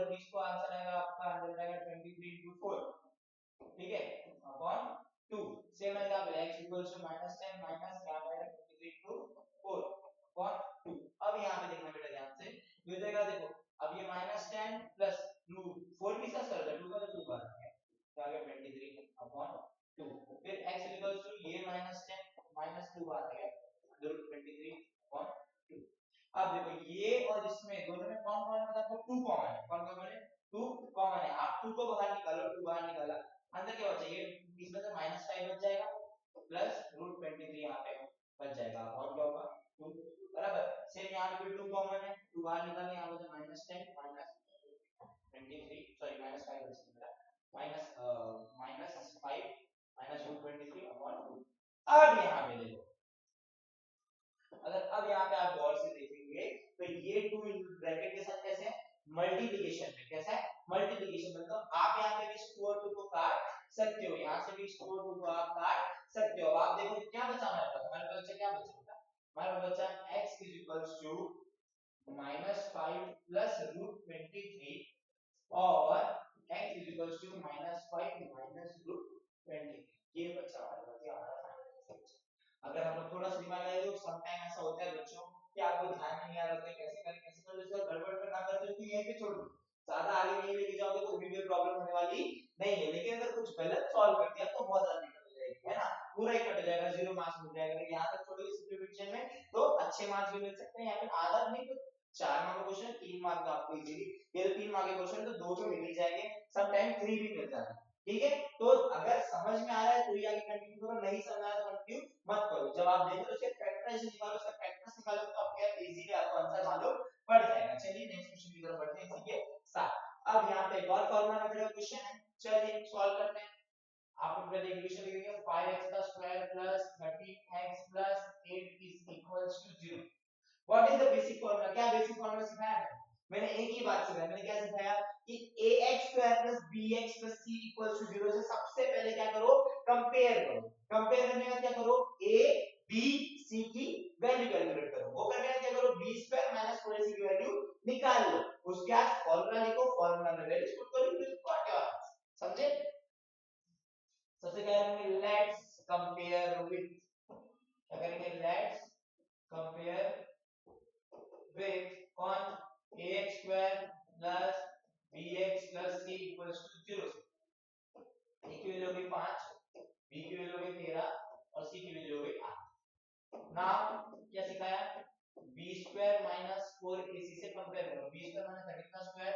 रूट इसको आंसर आएगा आपका आंसर आएगा 23 into 4, ठीक है, अपॉन 2। सेम है यहाँ पे x इक्वल्स टू -10 माइनस यहाँ पे 23 into 4 अपॉन 2। अब यहाँ पे देखना बेटा ध्यान से, ये हो जाएगा देखो, अब ये -10 प्लस 2 4 भी साथ कर दो, 2 का 2 बार है तो आ गया 23 अपॉन 2। फिर x इक्वल्स टू ये -10 माइनस 2 बार है तो 23 अपॉन 2। अब देखो ये और इसमें दोनों में कौन कौन मतलब आपको 2 कॉमन है, कौन कॉमन है 2 कॉमन है। आप 2 को बाहर निकालो, 2 बाहर निकाला, अंदर क्या बचा, ये इसमें से -5 बच जाएगा प्लस √23 यहाँ पे बच जाएगा और क्या होगा 2 बराबर। सेम यहाँ पे 2 कॉमन है, 2 बाहर निकालने यहाँ बचा -10 -23 सॉरी -5 बचेगा -5 -√23 अपॉन 2। अब यहाँ पे देखो, अगर अब यहाँ पे आप गौर से देखेंगे तो ये 2 ब्रैकेट के साथ कैसे है मल्टीप्लिकेशन में, कैसा है मल्टीप्लिकेशन, मतलब आप यहाँ पे भी स्क्वायर रूट को काट सकते हो, यहाँ से भी स्क्वायर रूट को आप काट सकते हो। आप देखो क्या बचा हमारे पास क्या बचा, हमारे पास बचा x -5 प्लस √23 और x -5 माइनस √23, ये बचा हमारे पास, ये हमारा फाइनल आंसर। अगर हम लोग थोड़ा सा दिमाग लगाए तो सम टाइम ऐसा होता है बच्चों कि आपको ध्यान नहीं आ रहा होता है कैसे करें इसको गड़बड़ में ना करते हो कि यहीं पे छोड़ दो, ज्यादा आगे नहीं लेके जाओगे तो भी प्रॉब्लम होने वाली नहीं है। लेकिन अगर कुछ गलत सॉल्व कर दिया तो बहुत ज्यादा दिक्कत हो जाएगी, है ना, पूरा ही कट जाएगा, 0 मार्क्स मिल जाएगा। अगर यहाँ तक छोड़ोगे सिंपलीफिकेशन में तो अच्छे मार्क्स भी मिल सकते हैं, या फिर आधा नहीं तो 4 मार्क का क्वेश्चन 3 मार्क का आपको इजीली, ये तो 3 मार्क के क्वेश्चन तो 2 तो मिल ही जाएंगे, सम टाइम 3 भी मिल जाता है, ठीक है। तो अगर समझ में आ रहा है तो ये आगे कंटिन्यू करो, नहीं समझ आ रहा तो कंटिन्यू मत करो। जब आप देखो तो उसके फैक्टराइजेशन निकालो, उसका फैक्टर्स निकालो तो आपको इजीली आपको आंसर मालूम पड़ जाएगा। चलिए नेक्स्ट क्वेश्चन की तरफ बढ़ते हैं, इसी के साथ अब यहाँ पे एक और फार्मूला मेथड का क्वेश्चन है, चलिए सॉल्व करते हैं। आपको पहले इक्वेशन लिखेंगे 5x का square plus 13x plus 8 is equals to 0। What is the basic formula, क्या बेसिक फार्मूला सिखाया है मैंने, एक ही बात सिखाया मैंने, क्या सिखाया कि ax² + bx + c = 0 से सबसे पहले क्या करो कंपेयर करो, कंपेयर करने का क्या करो a b c की वैल्यू कैलकुलेट करो, वो करने का क्या करो b² - 4ac की वैल्यू निकाल लो, उसके बाद फार्मूला लिखो, फार्मूला में वैल्यूज पुट करो, फिर व्हाट योर समझे। सबसे क्या करेंगे लेट्स कंपेयर विद, क्या करेंगे लेट्स कंपेयर with कौन ax square plus bx plus c equals to 0 से a की वैल्यू होगी 5, b की वैल्यू होगी 13 और c की वैल्यू होगी 8। नाउ क्या सिखाया b square minus 4ac से कंपेयर करो, b square माने 13 का स्क्वायर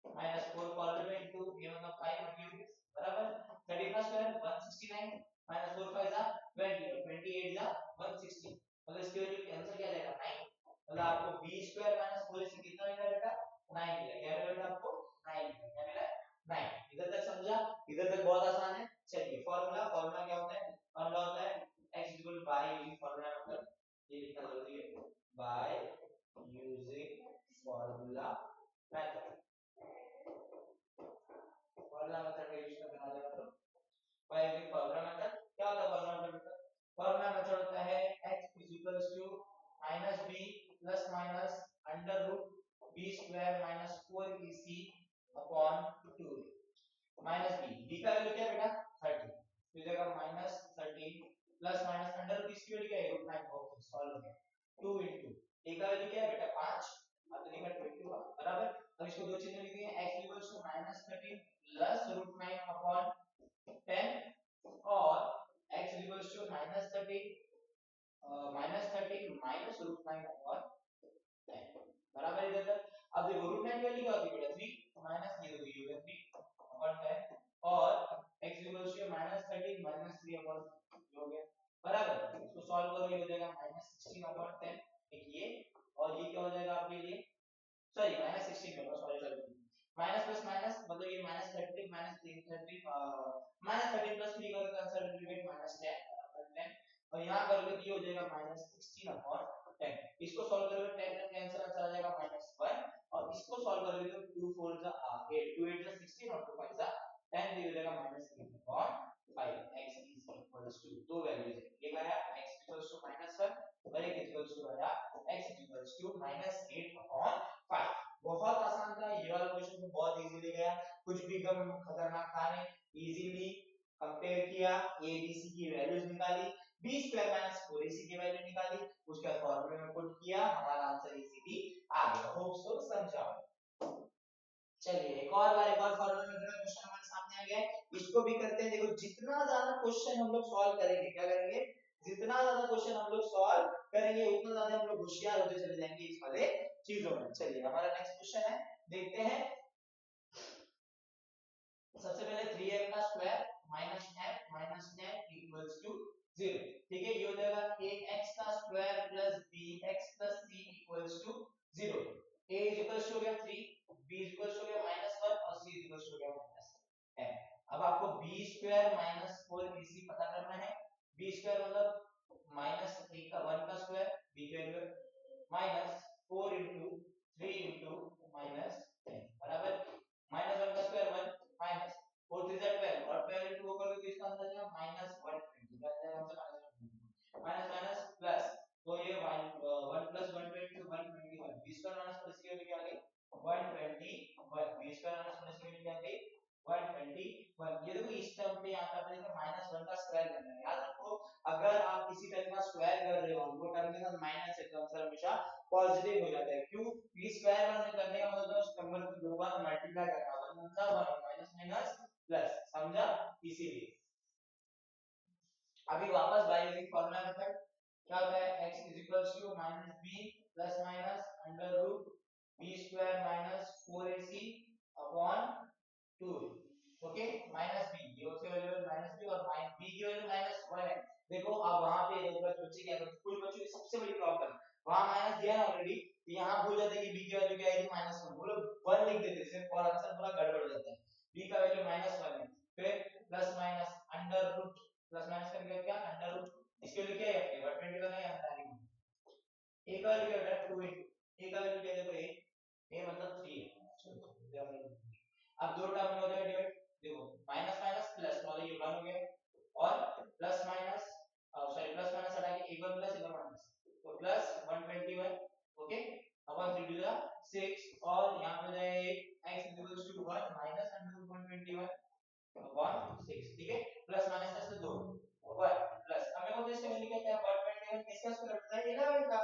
minus 4 कॉलम में इनटू ये मतलब 5 मल्टीप्लाई बराबर 13 का स्क्वायर 169 minus 4 5 जा 20 28 जा 160, मतलब इसकी वैल्यू कैंसिल किया जाएगा 9, मतलब आपको b² - 4ac कितना मिला बेटा 9 मिला, क्या मिला बेटा आपको 9 मिला, क्या मिला 9। इधर तक समझा, इधर तक बहुत आसान है। चलिए फार्मूला, फार्मूला क्या होता है, फार्मूला होता है x by using formula method, ये लिखना जरूरी है by using formula method, formula method का यूज करके आ जाएगा तो बाय यूजिंग फार्मूला मेथड। क्या होता है फार्मूला मेथड, फार्मूला मेथड होता है x -b plus minus under root b² - 4ac upon 2 minus b का वैल्यू क्या बेटा 30, तो जगह -13 प्लस माइनस अंडर रूट इसकी वैल्यू क्या है √9, ओके सॉल्व हो गया 2 into a का वैल्यू क्या है बेटा 5 और तो लिखा 22 बराबर। अब इसको दो चीजें लिख दिए x -13 प्लस √9 अपॉन 10 और x -13 -13 माइनस √9 अपॉन 10 बराबर इधर तक। अब देखो √9 की वैल्यू क्या होती है बेटा 3 माइनस ये तो ये होगा 3 अपॉन 10 और x -13 माइनस 3 अपॉन हो गया बराबर। इसको सॉल्व करो, ये हो जाएगा -16 अपॉन 10 एक ये, और ये क्या हो जाएगा आपके लिए सॉरी -16 होगा sorry sorry minus plus minus मतलब ये -13 -13 प्लस 3 का आंसर डिवाइड -10 अपॉन 10 और यहां करोगे तो ये हो जाएगा -16 अपॉन 10। इसको सॉल्व करोगे 10 का आंसर आ जाएगा -1 और इसको सॉल्व करोगे तो 2 4 जा 8 2 8 जा 16 और 2 5 जा 10 तो ये हो जाएगा -3 upon 5 x is equals to दो वैल्यूज है, एक आया x इक्वल्स टू -1 और एक इक्वल्स टू आया x इक्वल्स टू -8 अपॉन 5। बहुत आसान था ये वाला क्वेश्चन, तो बहुत इजीली गया, कुछ भी एकदम खतरनाक था नहीं, इजीली कंपेयर किया, a b c की वैल्यूज निकाली, b स्क्वायर माइनस 4ac की वैल्यू निकाली, उसका फॉर्मूले में पुट किया, हमारा आंसर इजीली आ गया। होप सो समझाओ। चलिए एक और फॉर्मूला मेथड का क्वेश्चन हमारे सामने आ गया है, इसको भी करते हैं। देखो जितना ज्यादा क्वेश्चन हम लोग सॉल्व करेंगे, क्या करेंगे, जितना ज्यादा क्वेश्चन हम लोग सॉल्व करेंगे उतना ज्यादा हम लोग होशियार होते चले जाएंगे इस वाले चीजों में। चलिए हमारा नेक्स्ट क्वेश्चन है, देखते हैं। सबसे पहले 3m का square minus f minus 10 equals to 0। ठीक है, ये हो जाएगा ax का square plus bx plus c equals to 0। a is equals to हो गया 3, b इज इक्वल्स टू हो गया -1 और c इज इक्वल्स टू हो गया -m। अब आपको b स्क्वायर माइनस 4ac पता करना है। b स्क्वायर मतलब माइनस 1 का 1 का स्क्वायर, b की value minus 4 into 3 into minus 10 बराबर -1 का स्क्वायर 1 माइनस 4 3 जा 12 और 12 into 2 करोगे तो इसका आंसर आएगा -120, माइनस माइनस प्लस, तो ये 1 प्लस 120 तो 121, b स्क्वायर माइनस 4ac की क्या आ गई 121, b स्क्वायर माइनस 4ac की क्या आ गई 121। ये देखो इस टर्म पे यहाँ पे -1 का स्क्वायर करना है, याद रखो अगर आप किसी टर्म का स्क्वायर कर रहे हो वो टर्म के साथ माइनस है तो आंसर हमेशा पॉजिटिव हो जाता है। क्यों, ये स्क्वायर करने का मतलब उस नंबर को दो बार मल्टीप्लाई करना, 1 1 1 माइनस माइनस प्लस, समझा, इसीलिए। अभी वापस बाय यूजिंग फार्मूला मेथड क्या होता है, x minus b plus minus under root b square minus 4ac upon 2। Okay, minus b, ये उसकी वैल्यू है माइनस b और b की वैल्यू -1 है। देखो अब वहां पे एक बार बच्चे क्या करते हैं, कुछ बच्चों की सबसे बड़ी प्रॉब्लम, वहां माइनस दिया है ऑलरेडी, तो यहां भूल जाते हैं कि b की वैल्यू क्या है -1, वो लोग 1 लिख देते हैं सिर्फ और आंसर पूरा गड़बड़ हो जाता है। b का वैल्यू -1 है, फिर plus minus under root, plus minus करके क्या अंडर रूट, इसके लिए क्या है अपने 121 है अंदर ही, a का वैल्यू क्या है 2 a का वैल्यू क्या है, देखो a मतलब 3 है। अब दो टर्म में हो जाएगा डिवाइड, देखो माइनस माइनस प्लस वाला ये 1 हो गया और plus minus sorry plus minus हटा के एक बार प्लस एक बार माइनस, तो plus 121 okay upon 3 to the 6 और यहां पे जाए x equals to 1 minus under 121 upon 6। ठीक है, प्लस माइनस से 2 1 प्लस हमें को इसका वैल्यू क्या है 121 किसका स्क्वायर होता है 11 का,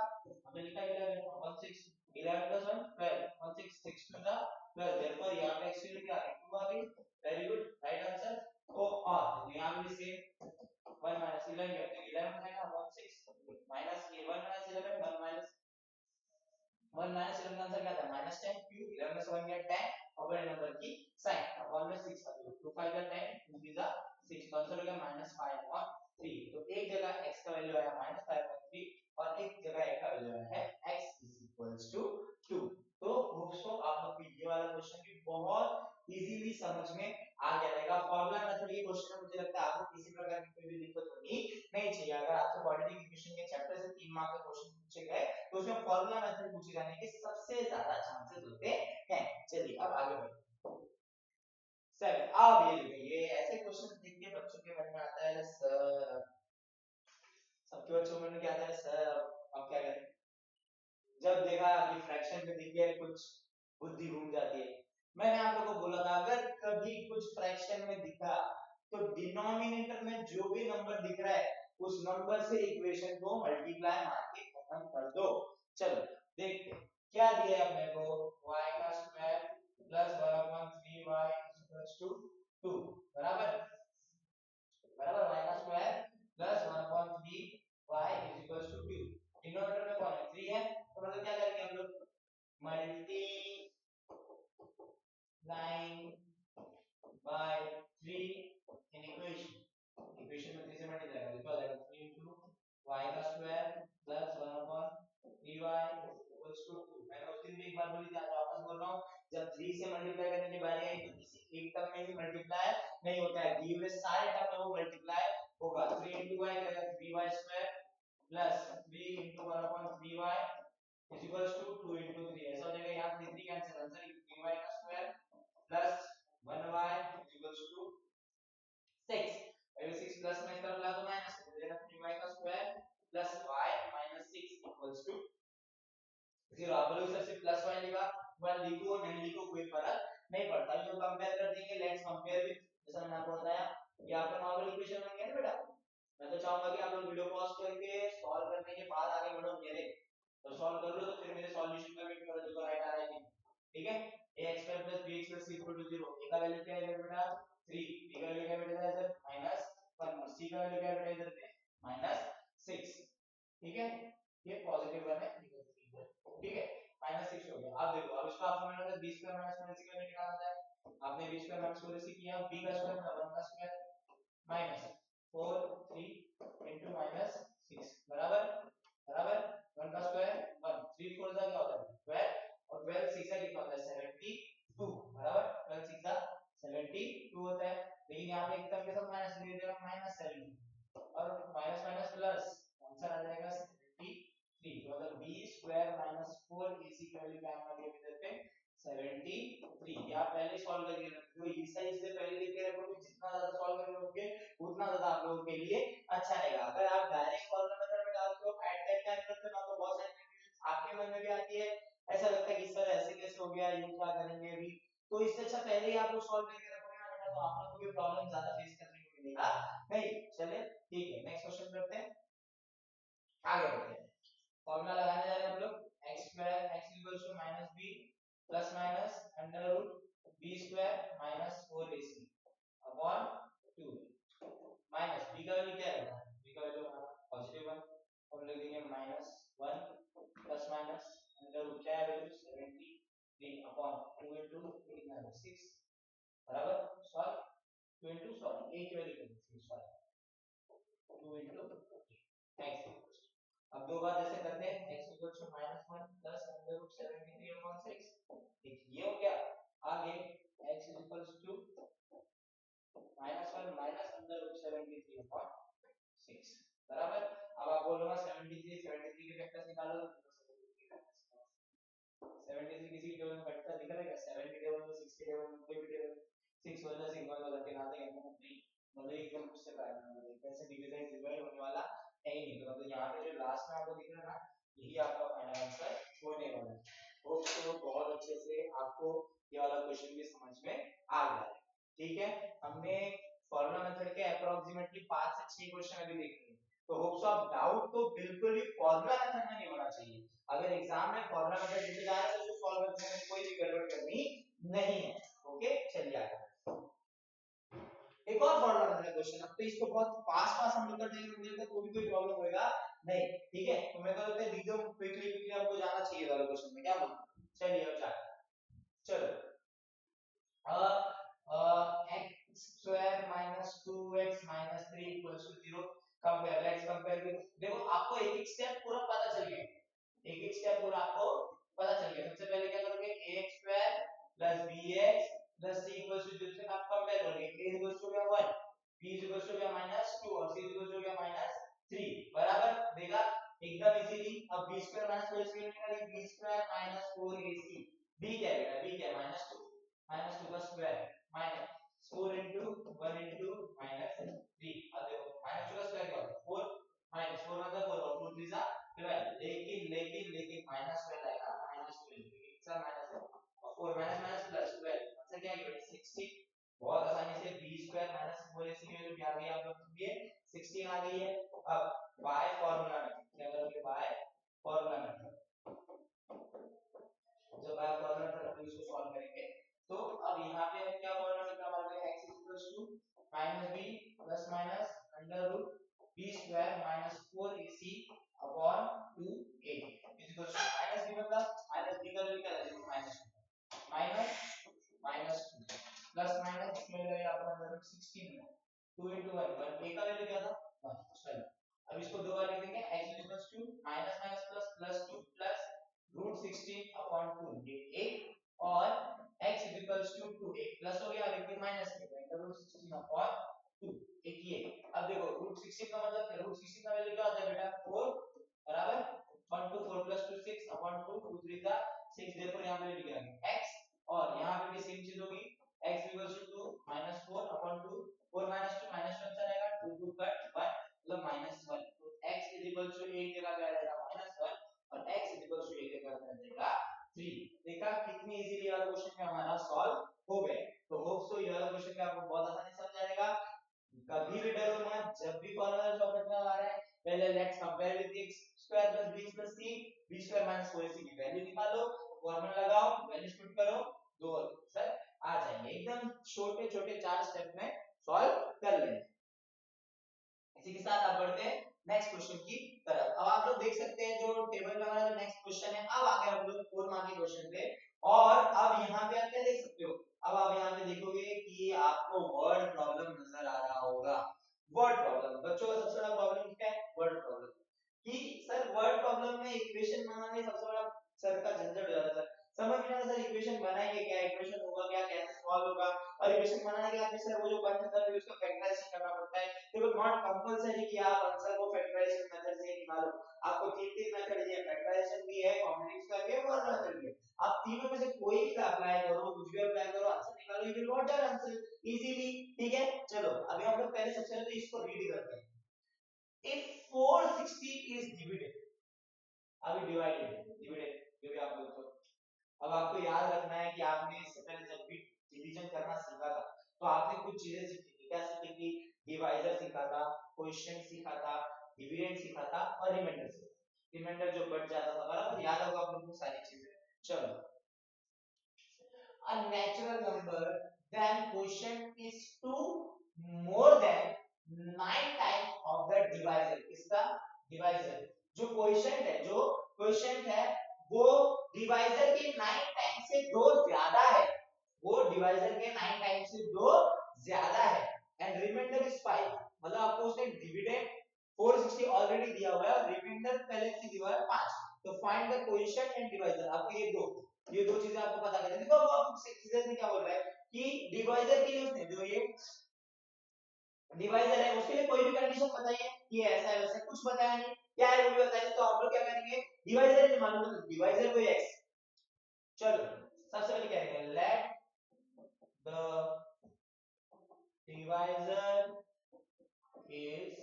हमने लिखा 11 upon 6, 11 plus 1 12 upon 6 6 to the 12, therefore यहां पे x की वैल्यू क्या आ गई 2 आ गई। Very good, right answer. तो और यहां पे सेम 1 minus 11 करते हैं 11 बनेगा upon 6 minus 1 minus 11 1 minus 1 minus 11 का आंसर क्या था -10, क्यों 11 में से 1 गया 10 और बड़े नंबर की साइन अपॉन में 6 आ गया, 2 5 का 10 2 3 जा 6, तो आंसर हो गया -5 और 3। तो एक जगह x का वैल्यू आया -5 और 3 और एक जगह x का वैल्यू आया है x is equals to 2। तो होप्स आप लोग को ये वाला क्वेश्चन भी बहुत इजीली समझ में आ गया रहेगा। फॉर्मूला मेथड ये क्वेश्चन मुझे लगता है आपको किसी प्रकार की कोई भी दिक्कत होनी नहीं चाहिए। अगर आपसे क्वाड्रेटिक इक्वेशन के चैप्टर से 3 मार्क का क्वेश्चन पूछे गए तो उसमें फॉर्मूला मेथड पूछे जाने के सबसे ज्यादा चांसेस होते हैं। चलिए अब आगे बढ़ते हैं। 7 अब ये देखिए, ये ऐसे क्वेश्चन देख के बच्चों के मन में आता है सर, सबके बच्चों में क्या आता है सर अब क्या करें, जब देखा कि फ्रैक्शन में दिख गया कुछ बुद्धि घूम जाती है। मैंने आप लोगों को बोला था अगर कभी कुछ फ्रैक्शन में दिखा तो डिनोमिनेटर में जो भी नंबर दिख रहा है उस नंबर से इक्वेशन को मल्टीप्लाई मार के खत्म कर दो। चलो देखते हैं क्या दिया है अपने को, y का स्क्वायर प्लस 1/3y 2 बराबर बराबर y का स्क्वायर प्लस 1/3y 2। डिनोमिनेटर में कौन है 3 है, तो मतलब क्या करेंगे हम लोग मल्टीप्लाइंग बाय 3 इन इक्वेशन में 3 से मल्टीप्लाई करेंगे तो आ जाएगा 3 y का स्क्वायर प्लस 1/3y 2। मैंने उस दिन भी एक बार बोली थी, आज वापस बोल रहा हूं, जब 3 से मल्टीप्लाई करने की बारी आई तो किसी एक टर्म में भी मल्टीप्लाई नहीं होता है, दी हुए सारे टर्म में वो मल्टीप्लाई होगा। 3 y करेगा 3y square plus 3 1/3y is equals to 2 into 3, ऐसा हो जाएगा यहाँ 3 कैंसिल, आंसर 3y का square plus 1y is equals to 6। अगर 6 प्लस में इस तरफ ला तो माइनस हो जाएगा 3y का square plus y minus 6 equals to 0। आप लोग सबसे प्लस y लिखा 1 लिखो कंपेयर कर देंगे, लेट्स कंपेयर विद, जैसा मैंने आपको बताया ये आपका नॉर्मल इक्वेशन बन गया ना बेटा। मैं तो चाहूंगा कि आप लोग वीडियो पॉज करके सॉल्व करने के बाद आगे बढ़ो मेरे, तो सॉल्व कर लो तो फिर मेरे सॉल्यूशन का वेट करो देखो राइट आ रहा है कि ठीक है। ax2 + bx + c = 0, a का वैल्यू क्या है इधर बेटा 3, b का वैल्यू क्या बेटा इधर -1 और c का वैल्यू क्या बेटा इधर पे -6, ठीक है। ये पॉजिटिव वन है ठीक है, -6 हो गया। अब देखो अब इसको आपको मैंने b² - 4ac का वैल्यू निकालना था, आपने b² - 4ac किया, b का स्क्वायर मतलब 1 का स्क्वायर -4 3 into -6 बराबर बराबर 1 का स्क्वायर 1, 3 4 का क्या होता है 12 और 12 6 का कितना होता है 72 बराबर 12 6 का 72 होता है। लेकिन यहाँ पे एक तरफ के साथ माइनस ले देगा -70 और माइनस माइनस प्लस आंसर आ जाएगा 73, तो मतलब b² - 4ac की वैल्यू क्या आ गई इधर पे 73। या पहले सॉल्व करके रखो, ये साइज से पहले लिख के रखो, जितना ज्यादा सॉल्व करके रखोगे उतना ज्यादा आप लोगों के लिए अच्छा रहेगा। अगर आप डायरेक्ट फॉर्मूला मेथड में डालते हो एट दैट टाइम करते हो ना तो बहुत सारी कंफ्यूजन आपके मन में भी आती है, ऐसा लगता है कि सर ऐसे कैसे हो गया, ये क्या करेंगे अभी, तो इससे अच्छा पहले ही आप लोग सॉल्व करके रखोगे ना बेटा, तो आप लोगों को भी प्रॉब्लम ज्यादा फेस करने को मिलेगा नहीं। चलिए ठीक है, नेक्स्ट क्वेश्चन करते हैं, आगे बढ़ते हैं। फॉर्मूला लगाने जा रहे हैं हम लोग x square x equals to -b plus minus under root b² - 4ac upon 2 minus b का वैल्यू क्या है, b का वैल्यू पॉजिटिव 1, हम लिख देंगे -1 प्लस माइनस अंडर रूट क्या है वैल्यू 73 अपॉन 2 into 8 - 6 बराबर सॉल्व 2 into सॉरी a की वैल्यू कर सॉल्व 2 into x। अब दो बार जैसे करते हैं x equals to -1 plus under root 73 upon 6, ठीक ये हो गया। आगे x equals to -1 minus under root 73 upon 6 बराबर। अब आप बोलोगे 73 के फैक्टर्स निकालो, 73 किसी के टेबल में फैक्टर दिख रहा है क्या, 7 के टेबल में 6 के टेबल में कोई भी टेबल 6 1 6 1 वाला के नाते हैं नहीं, मतलब एकदम उससे पैरेलल कैसे डिविजन डिवाइड होने वाला है ही नहीं, तो मतलब यहाँ पे जो लास्ट में आपको दिख रहा है ना यही आपका फाइनल आंसर होने वाला है। होप सो बहुत अच्छे से आपको ये वाला क्वेश्चन भी समझ में आ गया है, ठीक है। हमने फार्मूला मेथड के अप्रोक्सीमेटली 5 से 6 क्वेश्चन अभी देख लिए, तो होप सो आप डाउट तो बिल्कुल भी फार्मूला मेथड में नहीं होना चाहिए। अगर एग्जाम में फार्मूला मेथड दिख जा रहा है तो उसको सॉल्व करने में कोई भी गड़बड़ करनी नहीं है, ओके। चलिए आगे एक और फार्मूला मेथड क्वेश्चन, अब तो इसको बहुत फास्ट फास्ट हम लोग कर देंगे, मुझे लगता है कोई भी कोई प्रॉब्लम होएगा नहीं, ठीक है। तो मैं तो लगता है एकदम क्विकली क्विकली हमको जाना चाहिए वाला क्वेश्चन में, क्या बोलते, चलिए अब चार चलो x square - 2x - 3 = 0, compare, let's compare with, देखो आपको एक एक स्टेप पूरा पता चल गया, एक एक स्टेप पूरा आपको पता चल गया। सबसे पहले क्या करोगे ax² + bx + c = 0 से आप कंपेयर करोगे, a = 1 b = -2 और c = -3 बराबर देगा एकदम इजीली। अब b² - 4ac निकालिए, b² - 4ac, b क्या है बेटा, b क्या है -2 का स्क्वायर माइनस 4 into 1 into -3, अब देखो -2 का स्क्वायर क्या होता है 4 -4 मतलब 4 और 2 3 जा 12, लेकिन माइनस 12 आएगा -12 इसका माइनस है और 4 माइनस प्लस 12 आंसर क्या आएगा 16। बहुत आसानी से b² - 4ac की वैल्यू क्या आ गई आप लोग के 16 आ गई है। अब बाय फार्मूला मेथड क्या करोगे, बाय फार्मूला मेथड, जब बाय फार्मूला मेथड इसको सॉल्व करेंगे तो अब यहाँ पे क्या फार्मूला निकला हमारे x -b plus minus under root b² - 4ac upon 2a equals to minus b मतलब माइनस b का वैल्यू क्या है माइनस 2 प्लस माइनस इसमें लगेगा आपका अंडर रूट 16 2 into 1 1 a का वैल्यू क्या था 1, चलो अब इसको दो बार लिख देंगे x equals to minus minus plus plus 2 plus root 16 upon 2 ये एक और x इक्वल्स टू 2 एक प्लस हो गया और एक माइनस हो गया रूट 16 अपॉन 2 एक ये। अब देखो रूट 16 का मतलब क्या, रूट 16 का वैल्यू क्या होता है बेटा 4 बराबर 1 2 4 प्लस 2 6 अपॉन 2 2 3 का 6, देखो यहां पे लिख दिया x और यहां पे भी सेम चीज होगी x इक्वल्स टू 2 -4 अपॉन 2 4 -2 -1 चलेगा 2 2 कट 1 मतलब -1, तो x इक्वल्स टू एक जगह पे आ जाएगा -1 और x इक्वल्स टू एक जगह पे आ जाएगा 3। देखा कितनी इजीली वाला क्वेश्चन में हमारा सॉल्व हो गया। तो compare with x square plus bx plus c b square minus 4ac की वैल्यू निकालो, फॉर्मूला लगाओ, वैल्यू पुट करो, दो आंसर आ जाएंगे। एकदम छोटे छोटे 4 स्टेप में सॉल्व कर लेंगे। इसी के साथ आप बढ़ते हैं नेक्स्ट क्वेश्चन की तरफ। अब आप लोग देख सकते हैं जो टेबल में हमारा जो नेक्स्ट क्वेश्चन है, अब आगे हम लोग 4 मार्क के क्वेश्चन पे, और अब यहाँ पे आप क्या देख सकते हो, अब आप यहाँ पे देखोगे कि आपको वर्ड प्रॉब्लम नजर आ रहा होगा। वर्ड प्रॉब्लम बच्चों का सबसे बड़ा प्रॉब्लम क्या है? Word problem. कि सर वर्ड प्रॉब्लम में इक्वेशन बनाने सबसे बड़ा सर का झंझट हो जाता है। समझ में नहीं आता सर इक्वेशन बनाएंगे क्या, इक्वेशन होगा क्या, कैसे सॉल्व होगा, और इक्वेशन बनाने के बाद सर वो जो बन जाता है उसका फैक्टराइजेशन करना पड़ता है। देखो नॉट कंपलसरी कि आप आंसर को फैक्टराइजेशन मेथड से निकालो, आपको तीन मेथड है, फैक्टराइजेशन भी है, कॉम्प्लेक्स का भी है, और मेथड भी है। आप तीनों में से कोई भी अप्लाई करो, कुछ भी अप्लाई करो, आंसर निकालो, you will got your answer easily. ठीक है, चलो अभी हम लोग पहले सबसे पहले तो इसको रीड करते हैं। If 460 is divided, अभी डिवाइडेड डिविडेंड जो भी आप लोग को, अब आपको याद रखना है कि आपने इससे पहले जब भी डिवीजन करना सीखा था तो आपने कुछ चीजें सीखी थी। क्या सीखी थी? डिवाइजर सीखा था, क्वोशिएंट सीखा था, डिविडेंड सीखा था, और रिमाइंडर सीखा था। रिमाइंडर जो बढ़ जाता था, बराबर याद होगा आप लोगों को सारी चीजें। चलो, a natural number then quotient is 2 more than 9 times of the divisor। इसका डिवाइजर जो क्वोशिएंट है, जो क्वोशिएंट है वो डिवाइजर के 9 टाइम से 2 ज्यादा है, वो डिवाइजर के 9 टाइम से 2 ज्यादा है, एंड रिमाइंडर इज 5। मतलब आपको उसने डिविडेंड 460 ऑलरेडी दिया हुआ है और रिमाइंडर पहले से दिया हुआ है 5। तो find the quotient and divisor. आपको ये दो चीजें आपको पता करनी है। देखो वो आपको सीधे क्या बोल रहा है कि डिवाइजर के लिए उसने जो ये डिवाइजर है उसके लिए कोई भी कंडीशन बताइए कि ऐसा है वैसा, कुछ बताया नहीं, क्या है वो भी बताइए। तो आप लोग क्या करेंगे, डिवाइजर नहीं मालूम तो डिवाइजर कोई x। चलो सबसे पहले क्या करेंगे, let the divisor is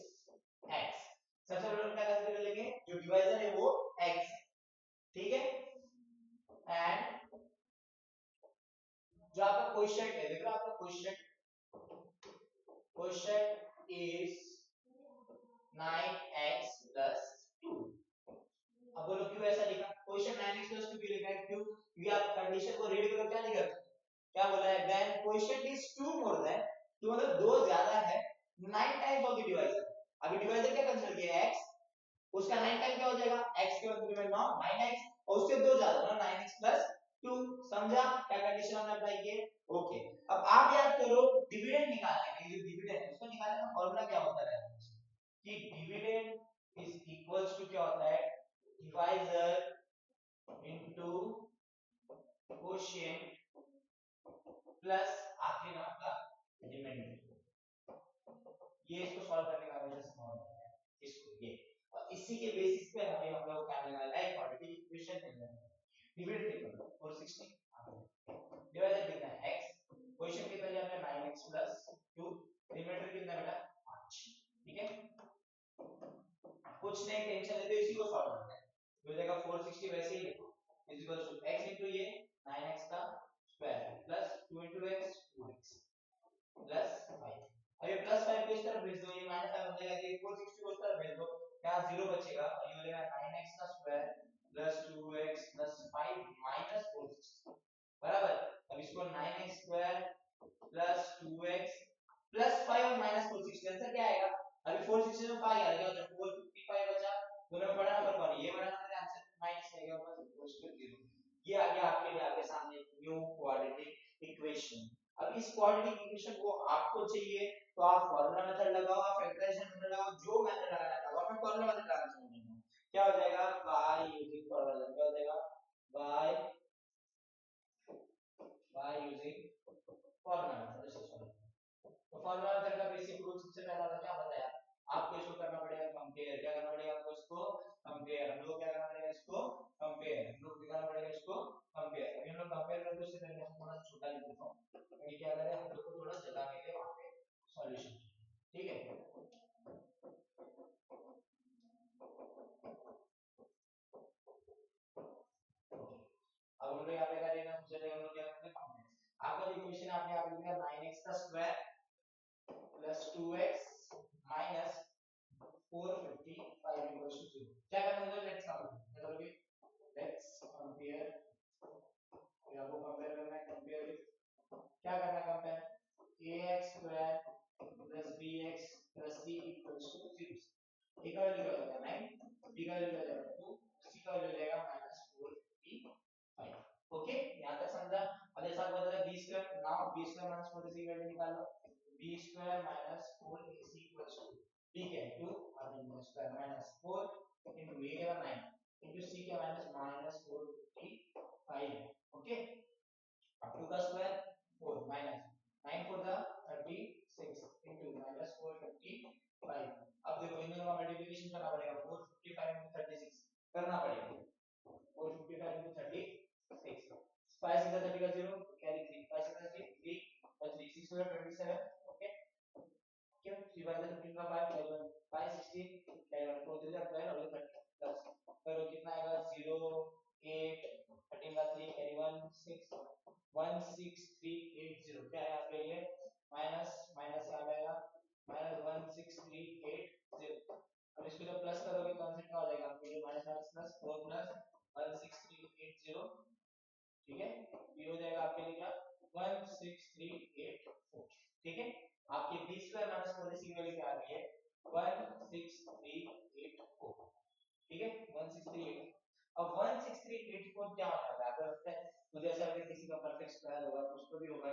x। सबसे पहले क्या कंसीडर लेंगे, जो डिवाइजर है वो x है, ठीक है। एंड जो आपका क्वोशिएंट है, देखो आपका क्वोशिएंट इज 9x plus 2। अब बोलो क्यों ऐसा लिखा, क्वेश्चन 9x plus 2 क्यों लिखा है? क्यों? क्योंकि आप कंडीशन को रीड करो, क्या लिखा है, क्या बोला है, then question is 2 more than, तो मतलब 2 ज्यादा है 9 टाइम्स ऑफ द डिवाइजर। अभी डिवाइजर क्या कंसीडर किया है, x, उसका 9 टाइम क्या हो जाएगा, x के मतलब 9 9x, और उससे 2 ज्यादा मतलब 9x plus 2। समझा क्या कंडीशन हमने अप्लाई की है? ओके। अब आप याद करो डिविडेंड निकालने के लिए, जो डिविडेंड है उसको निकालने का फार्मूला क्या होता है कि डिविडेंड इज इक्वल्स टू क्या होता है, डिवाइजर इनटू क्वोशिएंट प्लस आखिरी में आपका रिमाइंडर। ये इसको सॉल्व करने का वजह से फॉर्मूला है इसको ये, और इसी के बेसिस पे हमें हम लोग क्या निकालना है, क्वाड्रेटिक इक्वेशन निकालना है। डिविडेंड कितना 460, डिवाइजर कितना है x, क्वोशिएंट कितना लिया हमने 9x plus 2, रिमाइंडर कितना बेटा 5। ठीक है, कुछ नहीं टेंशन लेते, इसी को सॉल्व करते हैं। हो जाएगा 460 वैसे ही लिखो is equal to x into ये 9x का square plus 2 into x 2x plus 5। अब ये प्लस 5 को इस तरफ भेज दो, ये माइनस 5 हो जाएगा, ये 460 को इस तरफ भेज दो, यहाँ 0 बचेगा और ये हो जाएगा 9x का square plus 2x plus 5 minus 460 बराबर। अब इसको 9x square plus 2x plus 5 और माइनस 460 आंसर क्या आएगा, अभी 460 में 5 आ गया तो 455 बचा, दोनों में बड़ा नंबर कौन है, ये बड़ा नंबर है, आंसर माइनस आएगा बस 0। ये आ गया आपके लिए आपके सामने न्यू क्वाड्रेटिक इक्वेशन। अब इस क्वाड्रेटिक इक्वेशन को आपको चाहिए तो आप फार्मूला मेथड लगाओ, आप फैक्टराइजेशन मेथड लगाओ, जो मेथड लगाना लगाओ, मैं फार्मूला मेथड लगाना चाहूंगा। क्या हो जाएगा, y यूजिंग फार्मूला, क्या हो जाएगा y यूजिंग फार्मूला मेथड। तो फार्मूला मेथड का बेसिक रूल सबसे पहला था क्या बताया आपको, इसको करना पड़ेगा कंपेयर, क्या करना पड़ेगा आपको, इसको कंपेयर, हम लोग क्या करना पड़ेगा, इसको कंपेयर, हम लोग क्या करना पड़ेगा, इसको कंपेयर। अभी हम लोग कंपेयर करते हैं उससे पहले मैं थोड़ा छोटा लिख देता हूं क्योंकि क्या करें हम लोग को थोड़ा जगह मिले वहां पे सॉल्यूशन। ठीक है, अब हम लोग यहां पे करेंगे, सबसे पहले हम लोग क्या करेंगे, आपका जो इक्वेशन आपने यहाँ पे लिखा 9x ए का वैल्यू क्या हो जाएगा 9, बी का वैल्यू क्या हो जाएगा 2, सी का वैल्यू हो जाएगा -455। ओके, यहां तक समझा। अब जैसा आपको बताया b square, now b square minus 4ac की वैल्यू निकाल लो। b square minus 4ac equals to b के 2 और b square minus 4 into a के 9 इनटू c के -455। ओके, अब 2 का स्क्वायर 4 माइनस 9 4 जा 36 इनटू -455। अब देखो इन दोनों का मल्टीप्लिकेशन करना पड़ेगा, 455 into 36 करना पड़ेगा, 455 into 36, 5 6 30 का 0 कैरी 3, 5 6 3 और 3 6 27। ओके, क्यों 3 बाय 15 का 5 कैरी 1 5 16 कैरी 1 4 3 12 और 30 प्लस करो कितना आएगा 0 8 13 का 3 कैरी 1 6 16380। क्या है आपके लिए माइनस माइनस आ जाएगा -16380। अब इसको जब प्लस करोगे तो आंसर क्या हो जाएगा आपके लिए माइनस प्लस 4 प्लस 16380। ठीक है, ये हो जाएगा आपके लिए क्या 16384। ठीक है, आपके b स्क्वायर माइनस 4ac की वैल्यू क्या आ रही है 16384। ठीक है 16384। अब 16384 क्या होता है आपको लगता है, तो जैसे अगर किसी का परफेक्ट स्क्वायर होगा कुछ तो भी होगा,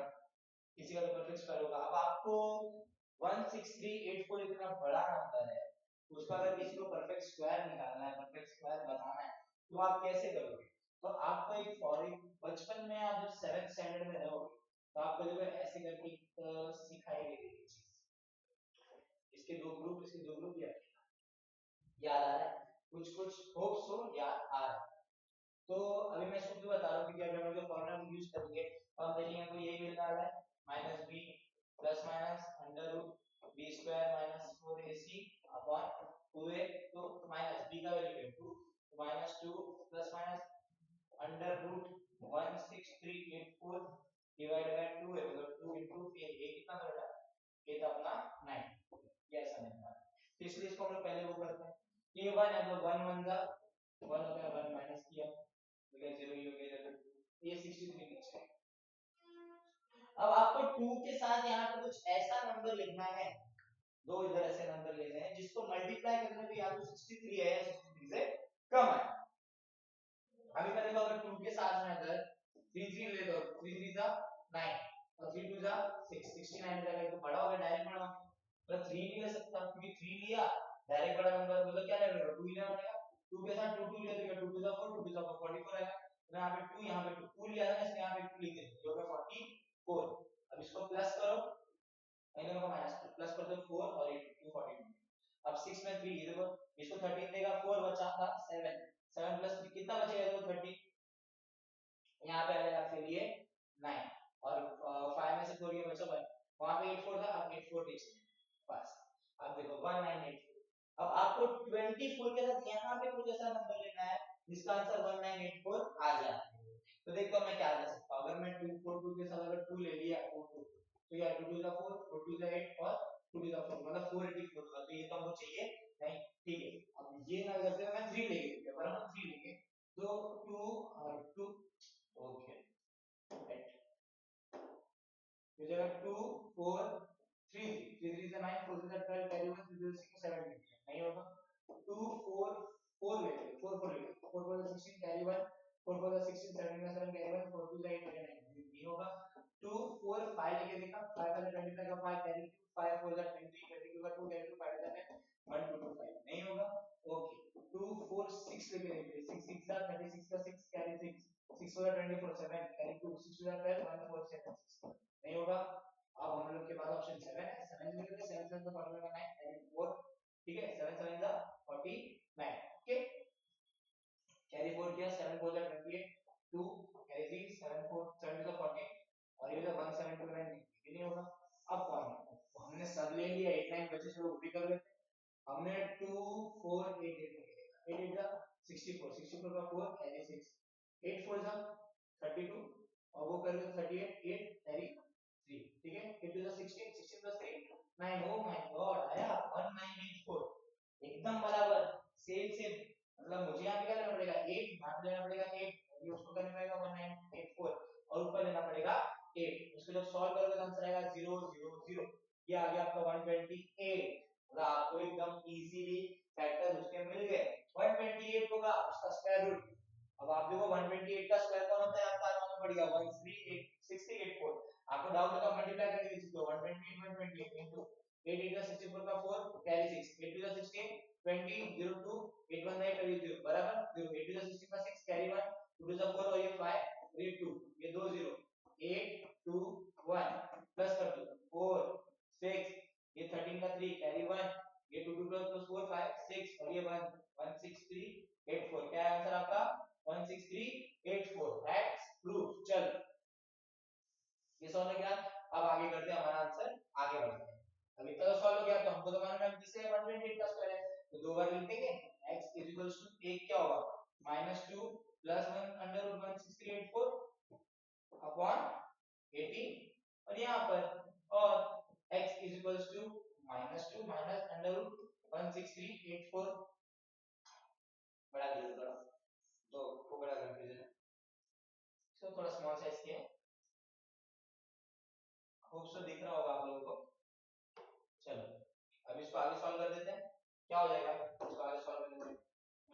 किसी का तो परफेक्ट स्क्वायर होगा। अब आपको 16384 इतना बड़ा नंबर है, उसका अगर किसी को परफेक्ट स्क्वायर निकालना है, परफेक्ट स्क्वायर बनाना है, तो आप कैसे करोगे? तो आपको एक फॉर्मूला बचपन में आप जब 7th स्टैंडर्ड में रहोगे तो आपको जो है ऐसे करके सिखाई गई थी चीज। इसके दो ग्रुप याद आ रहा है, कुछ कुछ होप सो याद आ रहा है। तो अभी मैं शुद्ध बता रहा हूँ कि अगर हम जो फॉर्मूला यूज करेंगे तो हम देखेंगे तो यही मिलने वाला है -b plus minus under root b square minus 4ac upon 2a। तो माइनस b का value 2 -2 plus minus under root 16384 divide by 2 है, मतलब 2 into a कितना बड़ा है, ये तो अपना 9। ये ऐसा निकला, तो इसलिए इसको हम लोग पहले वो करते हैं, ये 1 है तो 1 1 जा 1 होता है 1 माइनस किया तो क्या 0 ही हो गया, तो ये 63 नीचे। अब आपको 2 के साथ यहाँ पे कुछ ऐसा नंबर लिखना है, दो इधर ऐसे नंबर लेने हैं जिसको मल्टीप्लाई करने पे या तो 63 है या 63 से कम है। अभी पहले तो अगर 2 के साथ में अगर 3 3 ले दो, 3 3 जा 9 और 3 2 जा 6 69 जाएगा, तो बड़ा होगा डायरेक्ट बड़ा, मतलब 3 नहीं ले सकता क्योंकि 3 लिया डायरेक्ट बड़ा नंबर, मतलब क्या ले लेगा 2 ही लेना पड़ेगा। 2 के साथ 2 2 ले देगा, 2 2 जा 4 2 2 जा 44 आएगा, तो यहाँ पे 2 यहाँ पे 2 लिया है इसलिए यहाँ पे 2 लिख देंगे, जो है 44। अब इसको प्लस करो, इन दोनों का माइनस प्लस कर दो 4 और 8 2 42। अब 6 में 3 देखो, इसको 13 देगा, 4 बचा था 7 7 प्लस 3 कितना बचेगा, देखो 30, यहाँ पे आएगा आपके लिए 9 और 5 में से 4 ये बचा 1, वहां पे 8 4 था, अब 8 4 नीचे बस। अब देखो 1984। अब आपको 24 के साथ यहाँ पे कुछ ऐसा नंबर लेना है जिसका आंसर 1984 आ जाए। तो देखो मैं क्या कर सकता हूँ, अगर मैं 2 4 2 के साथ अगर 2 ले लिया 4 2, तो यार 2 2 4 4 2 8 और 2 2 4 मतलब 484 होगा, तो ये तो हमको चाहिए नहीं। ठीक है, अब ये ना करते हुए मैं 3 लेंगे, अगर हम 3 लेंगे तो 2 और 2 ओके तो जगह 2 4 3 3 3 से 9 4 से 12 कैरी 1 3 6 7 नहीं होगा। 2 4 4 लेंगे, 4 4 लेंगे, 4 4 से 16 कैरी 1 4 4 से 16 7 में 7 कैरी 1 4 2 से 8 कैरी 9 नहीं होगा। 2 4 5 लेके देखा, 5 से 25 का 5 कैरी 2 5 4 से 20 22 का 2 कैरी 2 5 से 1 2 2 5 नहीं होगा। ओके 2 4 6 लेके देखते, 6 6 का 36 का 6 कैरी 6 6 4 24 7 कैरी 2 6 12 1 4 7 6 नहीं होगा। अब हम लोग के पास ऑप्शन 7 है, 7 में लिखते 7 7 का फॉर्मूला का 9 कैरी 4। ठीक है 7 7 जा 49। ओके कैरी 4 किया 7 4 जा 28 2 कैरी 3 7 4 7 जा 40 और ये 1 7 2 9 नहीं होगा। अब फॉर्मूला हमने सब ले लिया, 8 9 बचे चलो ऊपर कर लेते, हमने 2 4 8 8 8 जा 64 64 का 4 कैरी 6 8 4 जा 32 और वो कर लो 38 8 कैरी 3। ठीक है 8 to the 16 16 plus 3 9। oh my god आया 1984 एकदम बराबर सेम सेम, मतलब मुझे यहाँ पे क्या लेना पड़ेगा 8, यहाँ पे लेना पड़ेगा 8, ये उसको करना पड़ेगा 1984 और ऊपर लेना पड़ेगा 8। इसको जब सॉल्व करोगे तो आंसर आएगा 0 0 0, ये आ गया आपका 128। मतलब आपको एकदम इजीली फैक्टर्स उसके मिल गए। 128 होगा उसका स्क्वायर रूट। अब आप देखो 128 का स्क्वायर कौन होता है आपका मालूम पड़ गया 138 आपको डाउट है तो मल्टीप्लाई करके लिख दो 128 into 8 into 64 का 4 कैरी 6 8 to the 16 20 0 2 8 1 9 0 बराबर 0 8 to the 16 का 6 कैरी 1 2 to the 4 और ये 5 ये 2 ये 2 0 8 2 1 प्लस कर दो 4 6 ये 13 का 3 कैरी 1 ये 2 2 plus 4 5 6 और ये 1 16384 क्या है आंसर आपका 16384 दैट्स प्रूफ। चल ये सॉल्व हो गया। अब आगे करते हैं हमारा आंसर आगे बढ़ते हैं। अभी तो सॉल्व हो गया तो हमको तो मालूम है किससे 128 का स्क्वायर है तो दो बार लिख देंगे x एक क्या होगा -2 + 1 अंडर रूट 16384 अपॉन 18 और यहाँ पर और x -2 माइनस अंडर रूट 16384 बड़ा दिया थोड़ा तो को बड़ा कंफ्यूजन है इसको थोड़ा स्मॉल साइज किया खूबसूरत दिख रहा होगा आप लोगों को। चलो अब इसको आगे सॉल्व कर देते हैं क्या हो जाएगा इसको आगे सॉल्व करने में हम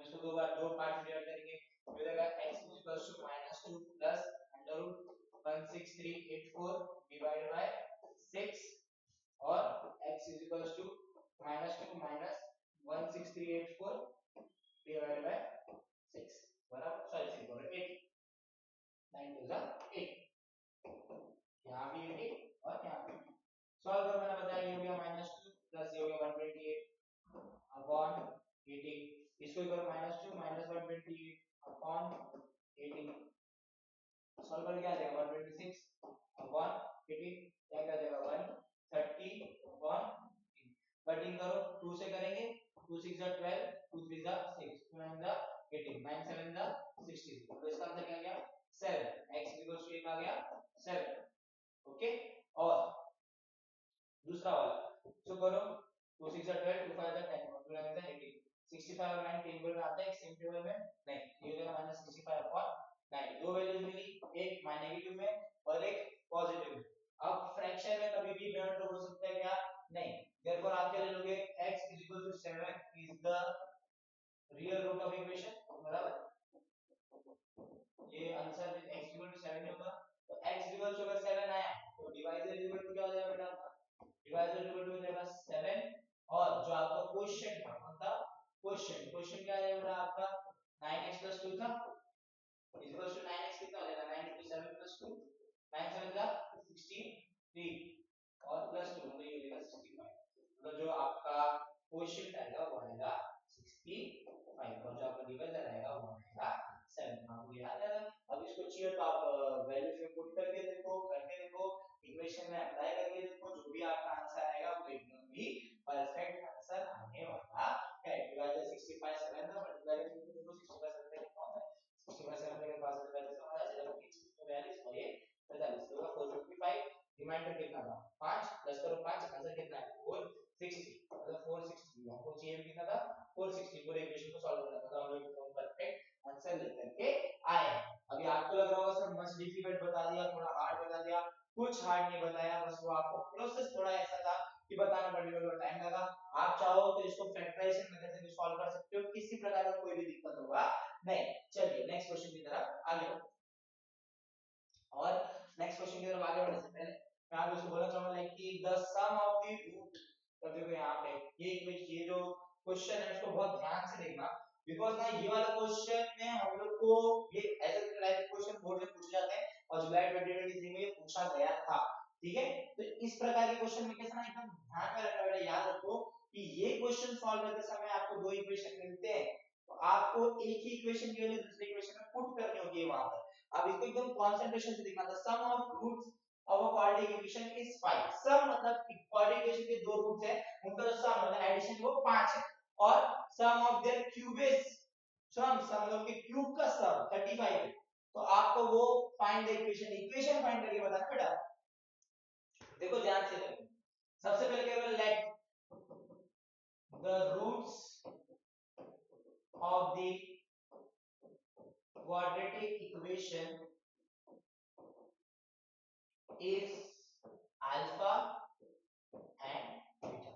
इसको दो बार दो पार्ट में डिवाइड करेंगे हो जाएगा x -2 plus under root 16384 divided by 6 और x -2 माइनस 16384 डिवाइडेड बाय 6 बराबर सॉरी 6 और 8 9 टू द 8 यहाँ भी 80 और यहाँ पे सॉल्व करो मैंने बताया ये हो गया -2 प्लस ये हो गया 128 अपॉन 18 इसको करो -2 128 अपॉन 18 सॉल्व करके आ जाएगा 126 अपॉन 18 क्या क्या जाएगा 130 अपॉन 13 करो 2 से करेंगे 2 6 जा 12 2 3 जा 6 2 9 जा 18 9 7 जा 16 तो इसका आंसर क्या आ गया 7 x एक आ गया 7 ओके और दूसरा वाला सो करो 2 6 जा 12 2 5 जा 10 2 9 जा 18 65 और 9 टेबल में आता है सेम टेबल में नहीं ये हो जाएगा -65 अपॉन 9 दो वैल्यूज मिली एक नेगेटिव में और एक पॉजिटिव में। अब फ्रैक्शन में कभी भी डॉट हो सकता है क्या नहीं देयरफॉर आप क्या ले लोगे x 7 is the real root of equation बराबर ये आंसर x 7 होगा तो x अगर 7 आया तो डिवाइजर क्या हो जाएगा बेटा आपका डिवाइजर हो जाएगा 7 और जो आपका क्वेश्चन था मतलब क्वेश्चन क्या है बेटा आपका 9x 2 था इक्वल्स टू 9x कितना हो जाएगा 9 into 7 plus 2 9 7 का 63 और प्लस 2 तो ये हो जाएगा 65 मतलब जो आपका क्वेश्चन आएगा वो आएगा 65 और जो आपका डिवाइजर आएगा वो आएगा 7 आपको याद है अब इसको चाहिए तो आप वैल्यूज में पुट करके देखो इक्वेशन में अप्लाई करके देखो जो भी आपका आंसर आएगा वो एकदम भी परफेक्ट आंसर आने वाला है डिवाइजर 65 7 था मल्टीप्लाई करके देखो 65 7 कितना होता है 65 7 के पास वैल्यू तो हमारा चलेगा 42 और ये 45 होगा 455 रिमाइंडर कितना था 5 प्लस करो 5 आंसर कितना है 460 मतलब 460 हमको चाहिए कितना था 460 पूरे इक्वेशन को सॉल्व करना था तो हम लोग परफेक्ट आंसर लेकर के आए। अभी आपको लग रहा होगा सर मस्ट डिफिकल्ट बता दिया थोड़ा हार्ड बता दिया कुछ हार्ड नहीं बताया बस वो आपको प्रोसेस थोड़ा ऐसा था कि बताना पड़ेगा थोड़ा टाइम लगा आप चाहो तो इसको फैक्टराइजेशन मेथड से भी सॉल्व कर सकते हो किसी प्रकार का कोई भी दिक्कत होगा नहीं। चलिए नेक्स्ट क्वेश्चन की तरफ आगे बढ़ते हैं और नेक्स्ट क्वेश्चन की तरफ आगे बढ़ने से पहले मैं आपको इसको बोलना चाहूंगा लाइक कि the sum of the root तो देखो यहाँ पे ये जो क्वेश्चन है उसको बहुत ध्यान से देखना बिकॉज ना ये वाला क्वेश्चन में हम लोग को ये as a type question board में पूछे जाते हैं और जुलाई 2023 में ये पूछा गया था ठीक है तो इस प्रकार के क्वेश्चन में कैसे ना एकदम ध्यान में रखना बेटा याद रखो कि ये क्वेश्चन सॉल्व करते समय आपको दो इक्वेशन मिलते हैं तो आपको एक ही इक्वेशन की वैल्यू दूसरे इक्वेशन में पुट करनी होगी है वहां पर अब इसको एकदम कंसंट्रेशन से देखना था sum of roots of a quadratic equation is 5 sum मतलब क्वाड्रेटिक इक्वेशन के दो रूट्स है उनका जो सम मतलब एडिशन वो 5 है और सम ऑफ देयर क्यूबेस सम मतलब कि क्यूब का सम 35 है तो आपको वो फाइंड द इक्वेशन फाइंड करके बताना बेटा देखो ध्यान से देखो सबसे पहले क्या करें late the roots of the quadratic equation is alpha and beta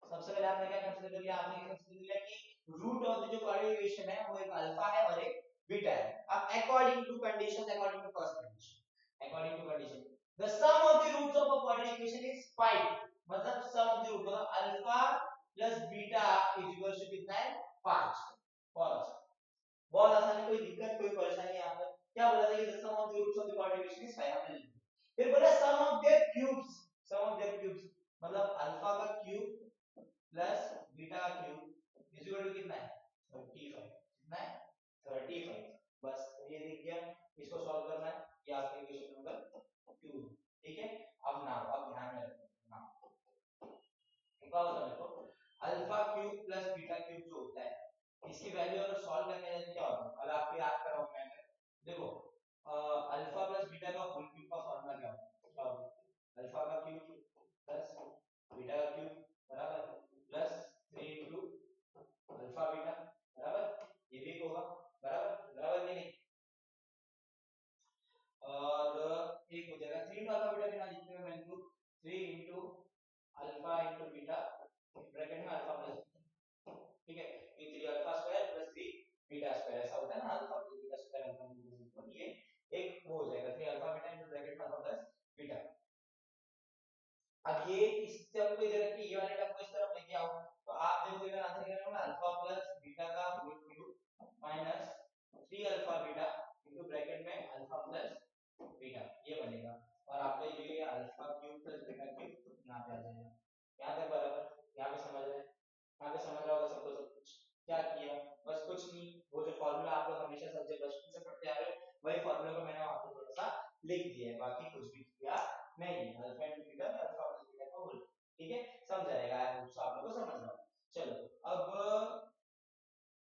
सबसे पहले आपने क्या कंसीडर कर लिया, आपने कंसीडर कर लिया कि रूट ऑफ द जो कोऑर्डिनेट इक्वेशन है वो एक अल्फा है और एक बीटा है. अब according to condition, according to first condition, according to condition, the sum of the roots of a coordinate equation is 5. मतलब sum of the root मतलब alpha plus beta is equal to कितना है 5. बहुत आसान है, कोई दिक्कत कोई परेशानी यहाँ पर. क्या बोला था कि the sum of the roots of the coordinate equation is 5 हमने लिख दिया. फिर बोला sum of their cubes, sum of their cubes मतलब अल्फा का क्यूब प्लस बीटा का क्यूब इज इक्वल टू कितना है 35. कितना है 35. बस ये लिख दिया. इसको सॉल्व करना है, ये आपका इक्वेशन नंबर 2. ठीक है. अब नाउ अब ध्यान में रखो नाउ एक बात बता देखो, alpha cube plus beta cube जो होता है इसकी वैल्यू अगर सॉल्व करने जाए तो क्या होगा. अगर आपको याद कराऊं मैं, देखो अल्फा प्लस बीटा का होल क्यूब का फार्मूला क्या होगा. अल्फा का क्यूब प्लस बीटा का क्यूब बराबर प्लस 3 इनटू अल्फा बीटा बराबर ये भी होगा बराबर बराबर नहीं. और एक हो जाएगा 3 इनटू अल्फा बीटा बिना लिखते हुए मैं into 3 into alpha into beta bracket में अल्फा प्लस. ठीक है. ये 3 alpha square plus 3 beta square ऐसा होता है ना, alpha plus beta square alpha plus beta. ये एक वो हो जाएगा 3 अल्फा बीटा इनटू ब्रैकेट में अल्फा प्लस बीटा. अब ये इस टर्म को इधर रखिए, ये वाले टर्म को इस तरफ लेके आओ तो आप देखोगे मेरा आंसर क्या होगा अल्फा प्लस बीटा का whole cube minus 3 alpha beta into bracket में अल्फा प्लस बीटा ये बनेगा. और आपका ये alpha cube plus beta cube यहां पे आ जाएगा. यहां तक बराबर. यहां पे समझ रहे हैं, यहां पे समझ रहा होगा सबको सब कुछ. क्या किया बस कुछ नहीं, वो जो फार्मूला आप लोग हमेशा सब्जेक्ट बचपन से पढ़ते आ रहे हो वही फार्मूला को मैंने आपको थोड़ा सा लिख दिया है, बाकी कुछ भी किया नहीं. Alpha into beta alpha plus beta का होल. ठीक है समझ जाएगा आप लोगों को समझ रहा हूं. चलो अब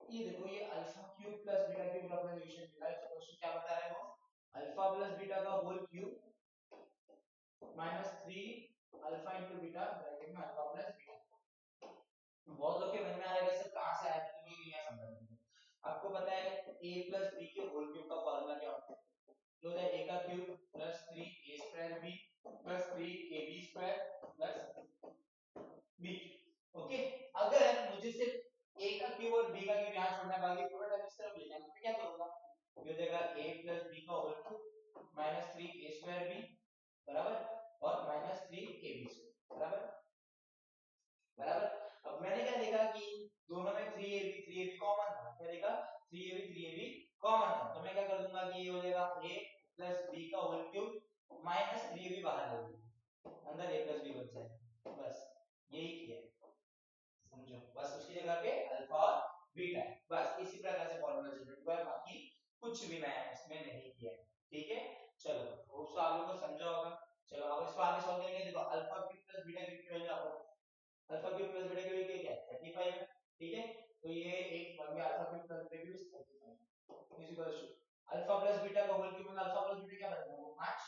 ये देखो, ये alpha cube plus beta cube का अपना इक्वेशन मिला है. तो क्वेश्चन क्या बता रहा है वो अल्फा प्लस बीटा का whole cube minus 3 alpha into beta bracket में अल्फा प्लस बीटा. बहुत लोग के मन में आ रहा है सर कहां से आया, तो ये नहीं समझ. आपको पता है a प्लस b के होल क्यूब का फार्मूला क्या होता है. जो है a का cube plus 3a square b plus 3ab square plus b. Okay. अगर मुझे सिर्फ a का क्यूब और b का क्यूब यहां छोड़ना है, बाकी पूरा टर्म इस तरफ ले जाना, तो क्या करूंगा. ये हो जाएगा a प्लस b का whole cube minus 3a square b बराबर और माइनस 3ab स्क्वायर बराबर बराबर. अब मैंने क्या देखा कि दोनों में 3ab कॉमन था. क्या देखा 3ab कॉमन था, तो मैं क्या कर दूंगा कि ये हो जाएगा a प्लस b का होल क्यूब माइनस 3ab बाहर ले लूंगा, अंदर a प्लस b बच जाएगा. बस यही किया है, समझो. बस उसकी जगह पे अल्फा और बीटा है. बस इसी प्रकार से फॉर्मूला जनरेट हुआ है, बाकी कुछ भी मैं इसमें नहीं किया. ठीक है. चलो होप सो आप लोगों को समझा होगा. चलो अब इसको आगे सॉल्व करेंगे. देखो alpha cube plus beta cube की वैल्यू आपको alpha cube plus beta cube क्या है 35 है. ठीक है. तो ये एक बन गया alpha cube plus beta cube 35 is equal to alpha plus beta का होल क्यूब में अल्फा प्लस बीटा क्या बनेगा वो 5.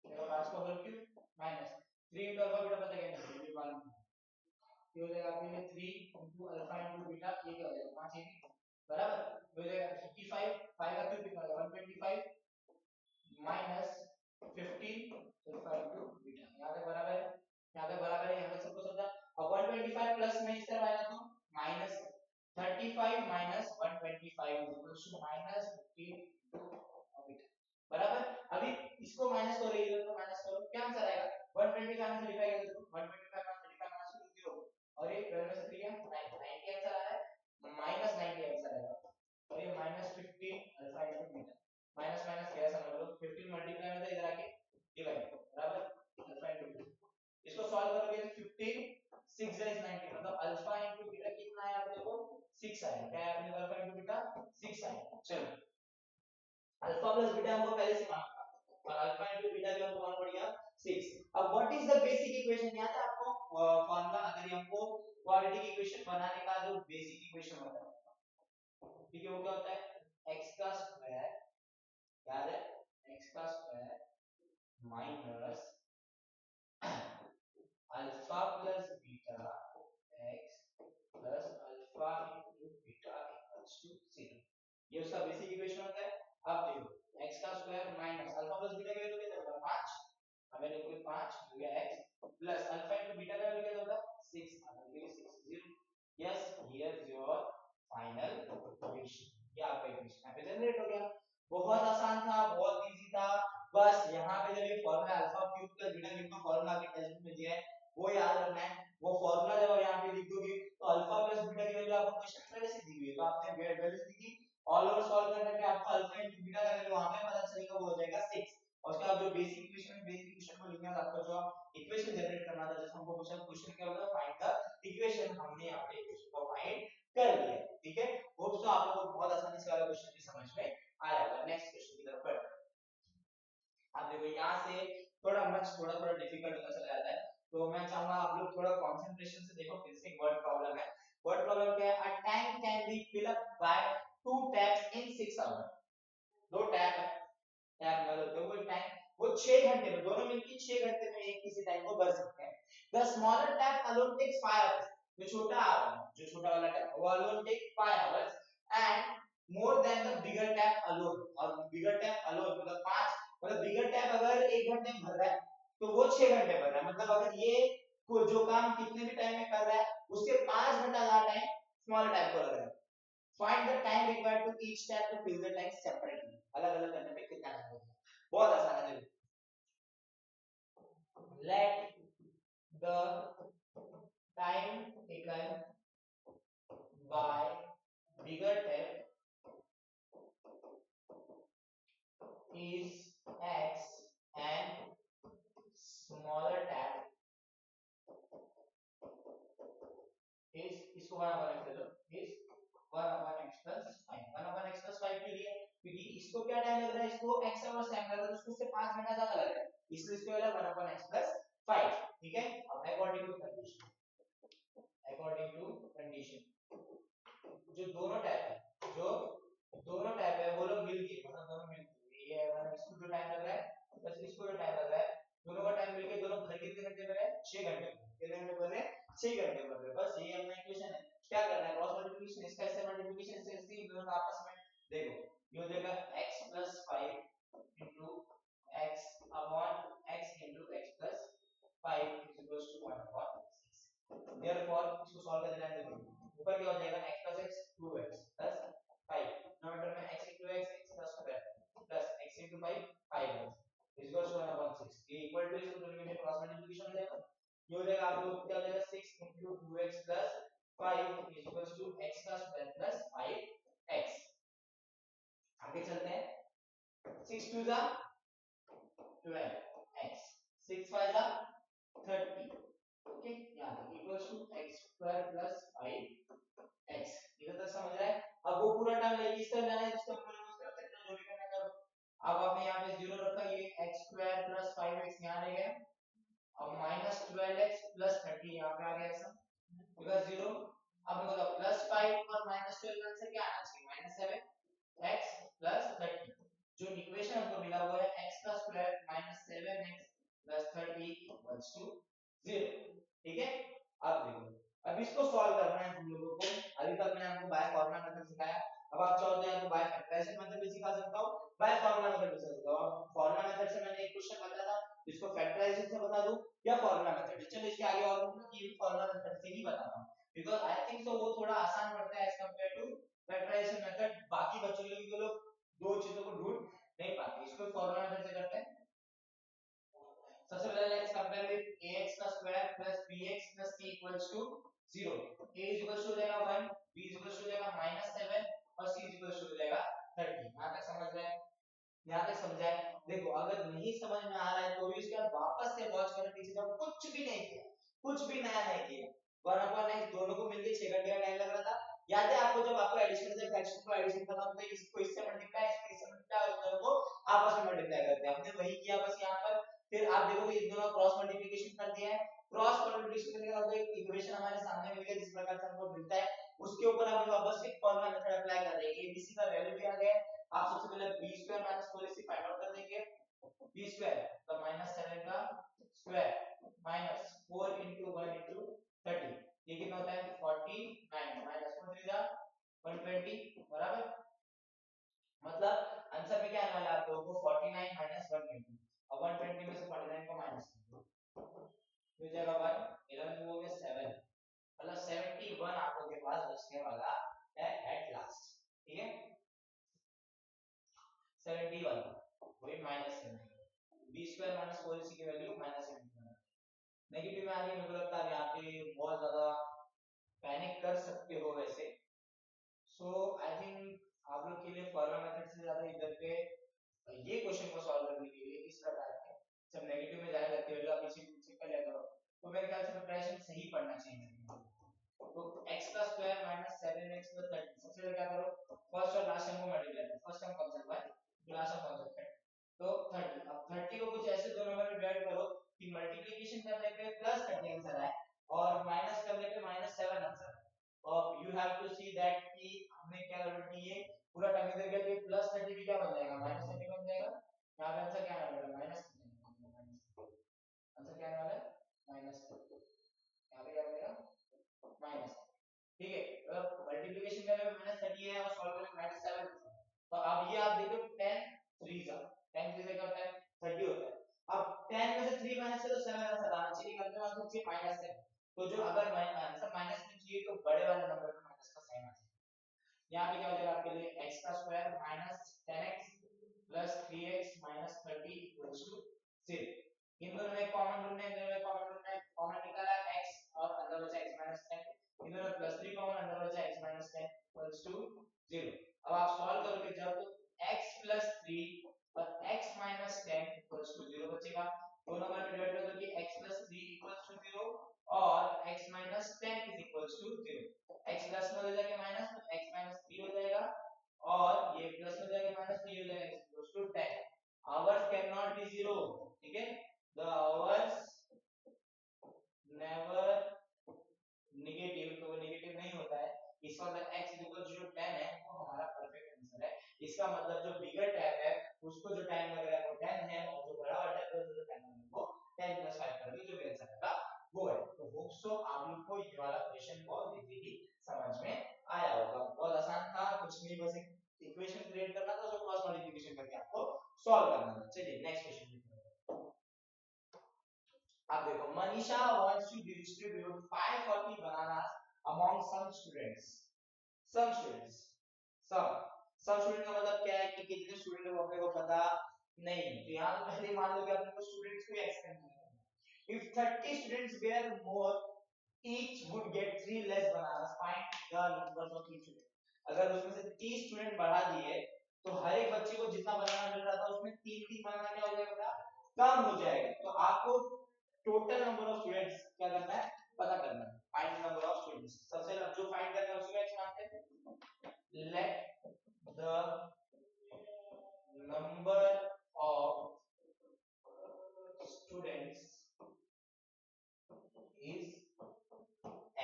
देखो 5 का whole cube minus 3 into alpha beta पता क्या है ये मालूम है. ये हो जाएगा आपके लिए 3 इनटू अल्फा इनटू बीटा ये क्या हो जाएगा 5 ये बराबर हो जाएगा 55. 5 का क्यूब कितना होगा 125 माइनस 15 अल्फा इनटू बीटा. यहां तक बराबर है, यहां तक बराबर है, यहां तक सबको समझा. अब 125 प्लस में इस तरफ आएगा तो minus 35 minus 125 equals to minus 15 beta बराबर. अभी इसको माइनस करो, इधर को माइनस करो, क्या आंसर आएगा 125 में 35 का देखो 125 में 35 माइनस 0 और ये 12 में से 3 है 90 आंसर आ रहा है माइनस 90 आंसर आएगा. और ये minus 15 alpha into beta minus minus क्या समझ लो 15 मल्टीप्लाई में इधर आके डिवाइड बराबर अल्फा इनटू बीटा. इसको सॉल्व करोगे 15 6 is 90 मतलब अल्फा इनटू बीटा कितना है आप देखो 6 आया. क्या है अपने अल्फा इनटू बीटा 6 आया. चलो अल्फा प्लस बीटा हमको पहले से मालूम था और अल्फा इनटू बीटा भी हमको मालूम पड़ गया 6. अब what is the basic equation याद है आपको फार्मूला. अगर ये हमको क्वाड्रेटिक इक्वेशन बनाने का जो बेसिक इक्वेशन होता है ठीक है वो क्या होता है x का स्क्वायर याद है x का square minus alpha plus beta x plus alpha into beta equals to 0. ये उसका बेसिक इक्वेशन होता है. अब देखो x का square minus alpha plus beta का वैल्यू कितना होगा 5. हमें देखो 5 हो गया x plus alpha into beta का वैल्यू क्या होगा 6 आ गया 6 0. वो याद रखना है। वो फॉर्मूला जब आप यहाँ पे लिखोगे तो अल्फा प्लस बीटा की वैल्यू आपको क्वेश्चन में पहले से दी हुई है, तो आपने वैल्यू लिखी, ऑल ओवर सॉल्व करने पे आपको अल्फा इनटू बीटा का वैल्यू वहां पे पता चलेगा, वो हो जाएगा 6। और उसके बाद जो बेसिक इक्वेशन को लिखना था आपको, जो इक्वेशन जनरेट करना था, जैसे हमको पूछा क्वेश्चन क्या होगा, फाइंड द इक्वेशन, हमने यहाँ पे इक्वेशन को फाइंड कर लिया। ठीक है, होप सो आप लोगों को बहुत आसानी से वाला क्वेश्चन भी समझ में आया होगा। नेक्स्ट क्वेश्चन की तरफ बढ़ते हैं। आप देखो यहाँ से थोड़ा डिफिकल्ट होता चला जाता है, तो मैं चाहूंगा आप लोग थोड़ा कंसंट्रेशन से देखो। फिर से वर्ड प्रॉब्लम है। वर्ड प्रॉब्लम क्या है, a tank can be fill up by 2 taps in 6 hours. दो टैप है, टैप नल होते हैं, वो टैंक वो 6 घंटे में, दोनों मिलकर 6 घंटे में एक किसी टैंक को भर सकते हैं। The smaller tap alone takes 5 hours, जो छोटा आ रहा है, जो छोटा वाला टैप वो alone take 5 hours and more than the bigger tap alone, और बिगर टैप अलोन मतलब 5, मतलब बिगर टैप अगर 1 घंटे में भर रहा है तो वो 6 घंटे भर रहा है, मतलब अगर ये को जो काम कितने भी टाइम में कर रहा है उसके 5 घंटा ज्यादा टाइम स्मॉलर टैप को लग रहा है। Find the time required to each tap to fill the tank separately, अलग अलग करने में कितना टाइम लगेगा। बहुत आसान है। Let the time taken by bigger tap is x and smaller tab is, इसको 1 upon x ले लो, is 1 upon x plus 5, 1 upon x plus 5 के लिए, क्योंकि इसको क्या टाइम लग रहा है, इसको x आवर्स टाइम लग रहा है, तो उसको से 5 घंटा ज्यादा लग रहा है, इसलिए इसको वाला 1 upon x plus 5। ठीक है, अब according to condition, according to condition जो दोनों टैब है, जो दोनों टैब है वो लोग मिलके, मतलब दोनों मिलके, ये इसको जो टाइम लग रहा है प्लस इसको जो टाइम लग रहा है, दोनों का टाइम मिलके दोनों भर कितने घंटे में है, 6 घंटे। कितने घंटे भर रहे हैं, 6 घंटे भर रहे हैं। बस ये अपना इक्वेशन है। क्या करना है, क्रॉस मल्टीप्लिकेशन, इसका इससे मल्टीप्लिकेशन से इसकी दोनों का आपस में देखो, ये हो जाएगा x plus 5 into x upon x into x plus 5 is equals to 1 upon 6। therefore इसको सॉल्व कर देना है। देखो ऊपर क्या हो जाएगा, x plus x 2x plus 5, नोमेटर में x into x plus square plus x into 5 5x is equals to 1 upon 6। ये इक्वल टू इसको दोनों में क्रॉस मल्टीप्लिकेशन हो जाएगा, ये हो जाएगा आप लोग क्या हो जाएगा 6 into 2x plus 5 is equals to x का स्क्वायर plus 5x। आगे चलते हैं, 6 2 जा 12x, 6 5 जा 30। ओके, यहाँ तक equals to x square plus 5x। इधर तक समझ रहा है। अब वो पूरा टर्म लेके इस तरफ जाना है, जिसको हम यूज कर सकते हैं, जो भी करना करो। अब आपने यहाँ पे 0 रखा, ये x स्क्वायर प्लस 5x यहाँ रह गया। अब माइनस 12x प्लस 30 यहाँ पे आ गया ऐसा, बिकॉज 0। अब देखो तो प्लस 5 और माइनस 12 से क्या आना चाहिए, माइनस 7x प्लस 30। जो इक्वेशन हमको मिला हुआ है x का square minus 7x plus 30 equals to 0। ठीक है, अब देखो, अब इसको सॉल्व करना है हम लोगों को। अभी तक मैंने आपको बाय फॉर्मूला मेथड सिखाया, अब आप चाहो तो आपको बाय फैक्टराइजेशन मेथड भी सिखा सकता हूं, बाय फॉर्मूला मेथड भी सिखा सकता हूं। अब फॉर्मूला मेथड से मैंने एक क्वेश्चन बताया था, इसको फैक्टराइजेशन से बता दूं या फॉर्मूला मेथड। चलो इसके आगे और ये भी फॉर्मूला मेथड से ही बताता हूं, बिकॉज़ आई थिंक सो वो थोड़ा आसान पड़ता है as compare to factorisation method. बाकी बच्चों लोग के लोग दो चीजों को ढूंढ नहीं पाते, इसको फॉर्मूला मेथड से करते हैं। सबसे पहले लेट्स कंपेयर विद ax का square plus bx plus c equals to 0। a is equals to हो जाएगा 1, b इज इक्वल्स टू हो जाएगा -7 और c इज इक्वल्स टू हो जाएगा 30। यहां तक समझ रहे हैं, यहां तक समझा है। देखो अगर नहीं समझ में आ रहा है तो भी इसके बाद वापस से वॉच करना, पीछे जब कुछ भी नहीं किया, कुछ भी नया नहीं किया, 1 अपॉन x दोनों को मिलके 6 घंटे का टाइम लग रहा था। याद है आपको, जब आपको एडिशन से फ्रैक्शन को एडिशन करना होता है, इसको इससे मल्टीप्लाई, इसको इससे मल्टीप्लाई और दोनों को आपस में मल्टीप्लाई करते हैं, हमने वही किया बस यहां पर। फिर आप देखोगे इन दोनों क्रॉस मल्टीप्लिकेशन कर दिया है। क्रॉस मल्टीप्लिकेशन करने के बाद एक इक्वेशन हमारे सामने मिल गया, जिस प्रकार से हमको मिलता है उसके ऊपर हम वापस से फॉर्मूला मेथड अप्लाई कर रहे हैं। एबीसी का वैल्यू भी आ गया है। आप सबसे पहले b square minus 4ac find out कर देंगे। b स्क्वायर तो -7 का स्क्वायर माइनस 4 into 1 into 30, ये कितना होता है 49 माइनस 4 3 जा 120 बराबर। मतलब आंसर में क्या आने वाला है आप लोगों को 49 माइनस 120। अब 120 में से 49 को माइनस कर दो, हो जाएगा 1 11 हो गया 7, मतलब 71 आप लोगों के पास बचने वाला है एट लास्ट। ठीक है, 71 वही -7, b स्क्वायर माइनस 4ac की वैल्यू -71। नेगेटिव में आगे मेरे को लगता है यहाँ पे बहुत ज्यादा पैनिक कर सकते हो वैसे। सो आई थिंक आप लोग के लिए फॉर्मुला मेथड से ज्यादा इधर पे ये क्वेश्चन को सॉल्व करने के लिए इस प्रकार है, जब नेगेटिव में जाया करते हो आप इसी से कर लिया करो, तो मेरे ख्याल से प्रिपरेशन सही पढ़ना चाहिए। तो x का स्क्वायर माइनस 7x प्लस 30, सबसे पहले क्या करो, फर्स्ट और लास्ट टर्म को मल्टीप्लाई करो, फर्स्ट टर्म कौन सा है, लास्ट टर्म कौन सा है, तो 30। अब 30 को कुछ ऐसे दो नंबर में डिवाइड करो कि मल्टीप्लिकेशन करने पे प्लस 30 आंसर आए और माइनस करने पे माइनस 7 आंसर आए। और you have to see that कि हमने क्या गलत की है, पूरा टर्म इधर गया तो प्लस 30 भी क्या बन जाएगा, माइनस 30 बन जाएगा। यहाँ पे आंसर क्या आने वाला है, माइनस, आंसर क्या आने वाला है, माइनस। यहाँ पे क्या बनेगा, माइनस। ठीक है, तो मल्टीप्लिकेशन करने में माइनस 30 है और सॉल्व करने में माइनस 7। तो अब ये आप देखो 10 3 जा 10 3 से क्या होता है, 30 होता है। अब 10 में से 3 माइनस से तो 7 आंसर आना चाहिए, करने में आंसर चाहिए माइनस 10। तो जो अगर आंसर माइनस में चाहिए तो बड़े वाले नंबर में माइनस का साइन आ जाएगा। यहाँ पे क्या हो जाएगा आपके लिए, x का square minus 10x plus 3x minus 30 equals to 0। इन दोनों में कॉमन ढूंढना है, दोनों में कॉमन ढूंढना है, कॉमन निकाला x और अंदर बचा x माइनस 10, इन दोनों में प्लस 3 कॉमन, अंदर बचा x माइनस 10 इक्वल्स टू 0। अब आप सॉल्व करोगे जब तो x प्लस 3 और x माइनस 10 इक्वल्स टू 0 बचेगा। दो नंबर में डिवाइड कर दो कि x प्लस 3 इक्वल्स टू 0 और x minus 10 is equals to 0। x plus में हो जाएगा माइनस, तो x माइनस 3 हो जाएगा और ये प्लस में हो जाएगा माइनस 3 हो जाएगा, equals to 10। Hours can not be 0, ठीक है, द आवर्स नेवर नेगेटिव, तो वो नेगेटिव नहीं होता है। इसका मतलब x इक्वल जो 10 है वो हमारा परफेक्ट आंसर है। इसका मतलब जो बिगर टैब है उसको जो टाइम लग रहा है वो 10 है और जो बड़ा वाला टैब है उसको टाइम लग रहा है वो 10 प्लस 5 करके जो भी आंसर आएगा वो है। तो होप सो आप लोग को ये वाला क्वेश्चन बहुत इजीली समझ में आया होगा। बहुत आसान था, कुछ नहीं, बस एक इक्वेशन क्रिएट करना था, उसको क्रॉस मल्टीप्लिकेशन करके आपको सॉल्व करना था। चलिए नेक्स्ट क्वेश्चन देखते हैं। अब देखो, Manisha wants to distribute 540 bananas among some students. Some students. Some student का मतलब क्या है कि कितने स्टूडेंट है वो अपने को पता नहीं। तो यहाँ तो पहले मान लो कि अपने को स्टूडेंट्स को एक्सपेंड करना है। If 30 students were more, each would get 3 less bananas. Find the numbers of each student. अगर उसमें से 30 स्टूडेंट बढ़ा दिए तो हर एक बच्चे को जितना बनाना मिल रहा था उसमें 3 बनाना क्या हो जाएगा, कम हो जाएगा। तो आपको टोटल नंबर ऑफ स्टूडेंट्स क्या करना है, पता करना है, फाइंड नंबर ऑफ स्टूडेंट्स। सबसे पहले जो फाइंड करना है उसको एक्स मानते हैं। Let the number of students is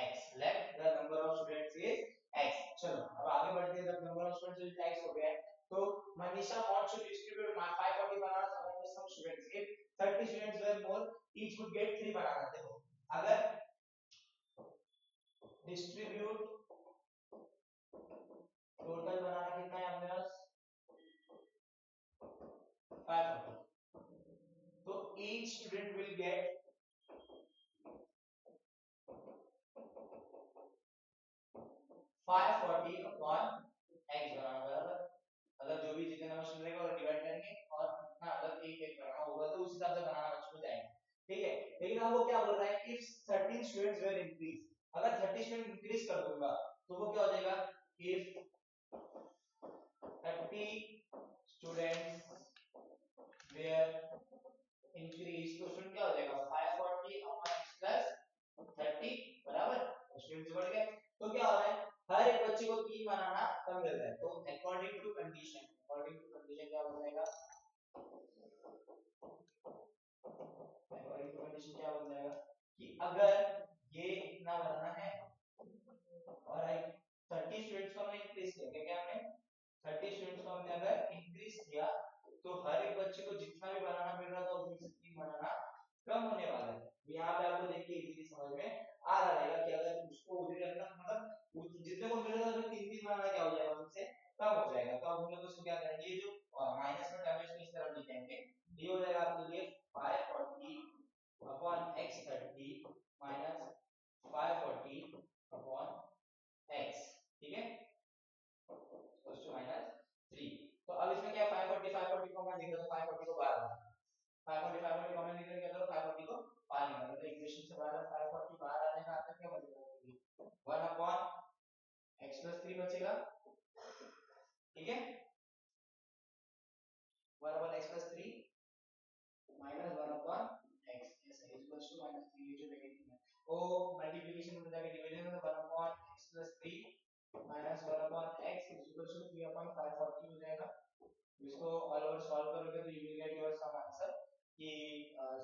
x, let the number of students is x। चलो अब आगे बढ़ते हैं, जब number of students is x हो गया तो Manisha wants to distribute 540 bananas among some students। If 30 students were more, each would get 3 bananas। देखो अगर डिस्ट्रीब्यूट टोटल बनाना कितना है अपने पास 540, तो each student will get 540 upon x बनाना, बराबर। मतलब जो भी जितने नंबर स्टूडेंट रहेगा और डिवाइड करेंगे और ना मतलब एक एक बनाना होगा तो उस हिसाब से बनाना बच्चों को जाएगा, ठीक है। लेकिन अब वो क्या बोल रहा है, if 13 students were increase, अगर 30 स्टूडेंट इंक्रीज कर दूंगा तो वो क्या हो जाएगा, if 30 students where increase, तो स्टूडेंट क्या हो जाएगा 540 upon x plus 30, बराबर। स्टूडेंट्स बढ़ गए तो क्या हो रहा है, हर एक बच्चे को 3 बनाना कम मिल रहा है। तो अकॉर्डिंग टू कंडीशन क्या बन जाएगा, अकॉर्डिंग टू कंडीशन क्या बन जाएगा कि अगर ये इतना बनाना है और 30 स्टूडेंट्स को हमने इंक्रीज किया, क्या हमने 30 स्टूडेंट्स को हमने अगर इंक्रीज किया तो हर एक बच्चे को जितना भी बनाना मिल रहा था उसमें से 3 बनाना कम होने वाला है। यहाँ पे आपको देख के इजीली समझ में आ रहा रहेगा कि अगर उसको उधर रखना मतलब जितने को मिल रहा था उसमें 3 बनाना क्या हो जाएगा, उससे कम हो जाएगा। तो अब हम लोग इसको क्या करेंगे, ये जो माइनस में टर्म है इसको इस तरफ लिखेंगे, ये हो जाएगा आपके लिए 540 upon x 30 minus 540 upon x, ठीक है, माइनस 3। तो अब इसमें क्या 540 कॉमन निकला तो 540 को बाहर 540 कॉमन निकल गया तो 540 को बाहर निकालो तो हमारा 540 बाहर आने का आता क्या बचेगा 1 अपॉन x प्लस 3 बचेगा, ठीक है 1 upon x plus 3 minus 1 upon x ऐसे इक्वल्स टू माइनस 3 ये जो नेगेटिव है वो मल्टीप्लिकेशन में जाके डिवीजन में 1 upon x plus 3 minus 1 upon x equals to 3 upon 540 हो जाएगा। इसको ऑल ओवर सॉल्व करोगे तो you will get your sum answer कि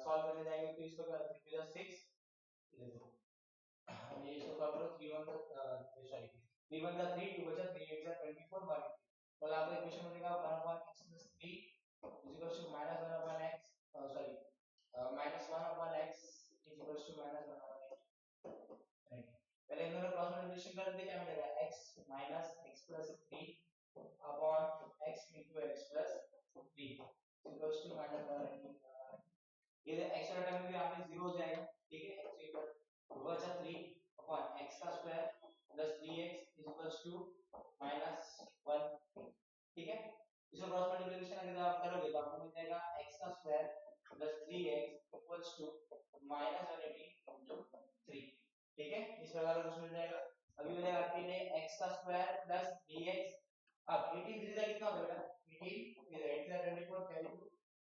सॉल्व करने जाएंगे तो इसको क्या 3 प्लस 6 ये देखो ये इसको सॉल्व करो 3 1 सॉरी 3 1 का 3 2 बचा 3 8 का 24 1 तो आपका इक्वेशन बनेगा 1 upon x plus 3 equals to minus 1 upon x sorry minus 1 upon x is equals to minus 1 upon x right पहले इन दोनों क्रॉस मल्टीप्लिकेशन कर देते क्या मिलेगा x minus x plus 3 upon x into x plus 3 equals to minus 1 into ये x वाला टर्म भी यहाँ पे 0 हो जाएगा, ठीक है x इक्वल बचा 3 upon x का square plus 3x is equals to minus 1, ठीक है इसको क्रॉस मल्टीप्लिकेशन अगर आप करोगे तो आपको मिल जाएगा x का square plus 3x equals to minus 180 into 3, ठीक है इस प्रकार का कुछ मिल जाएगा। अभी हो जाएगा आपके लिए x का स्क्वायर प्लस 3x अब 18 3 का कितना होगा बेटा 18 8 का 24 कैरी टू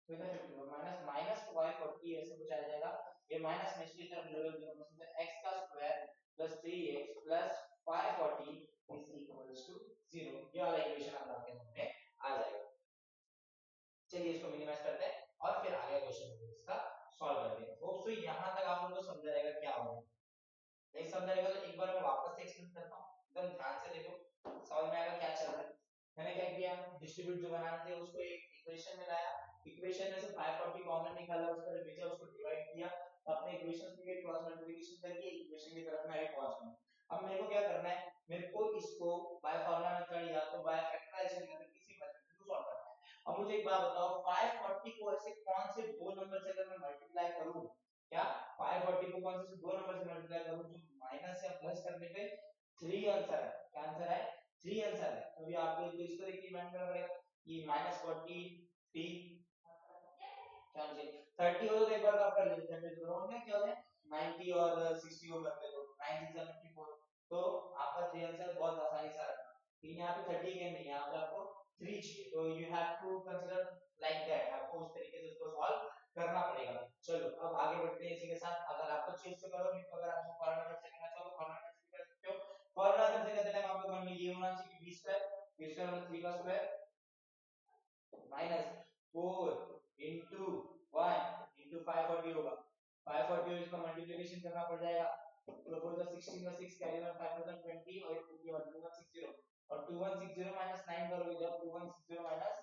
तो इधर 54 माइनस माइनस 540 ऐसे कुछ आ जाएगा ये माइनस में इसकी तरफ लेवल 0 मतलब x का square plus 3x plus 540 is equals to 0 ये वाला इक्वेशन आपके सामने आ जाएगा। चलिए इसको मिनिमाइज करते हैं और फिर आगे क्वेश्चन इसका सॉल्व करते हैं। होप सो यहां तक आप लोगों को समझ आएगा क्या होगा, नहीं समझ आएगा तो एक बार मैं वापस से एक्सप्लेन करता हूं एकदम ध्यान से देखो समझ में आएगा क्या चल रहा है। मैंने क्या किया डिस्ट्रीब्यूट जो बनाना थे उसको एक इक्वेशन में लाया, इक्वेशन में से 540 कॉमन निकाला उसका भेजा उसको डिवाइड किया अपने इक्वेशंस के क्रॉस मल्टीप्लिकेशन करके इक्वेशन की तरफ मैं पहुंच गया। अब मेरे को क्या करना है मेरे को इसको बाय फार्मूला मेथड या तो बाय फैक्टराइजेशन मेथड किसी मेथड से सॉल्व करना है। अब मुझे एक बात बताओ 540 को ऐसे कौन से दो नंबर से अगर मैं मल्टीप्लाई करूं क्या 540 को कौन से दो नंबर से मल्टीप्लाई करूं जो माइनस या प्लस करने पे 3 आंसर है, क्या आंसर है 3 आंसर है। तो अभी आपको तो इसको देखिए मैंने करना पड़ेगा ये -40 t क्या चाहिए 30 हो तो एक बार आप कर लेते हैं तो हो गया क्या हो गया 90 और 60 को करते तो 974 तो आपका 3 आंसर बहुत आसानी से आ रहा है। यहां पे 30 के नहीं यहां पे आपको 3 चाहिए तो you have to consider like that आपको उस तरीके से उसको सॉल्व करना पड़ेगा। चलो अब आगे बढ़ते हैं इसी के साथ अगर आपको चीज से करो नहीं तो अगर आपको फॉर्मूला मेथड से करना चाहो तो फॉर्मूला मेथड से कर सकते हो। फॉर्मूला मेथड से करते टाइम आपके मन में ये होना चाहिए b स्क्वायर मतलब 3 का स्क्वायर माइनस 4 into 1 into 540 होगा 540 इसका मल्टीप्लिकेशन करना पड़ जाएगा तो 4 का 16 का 6 कैरी में 5 का 20 और ये 2160 और 2160 माइनस 9 करोगे जब 2160 माइनस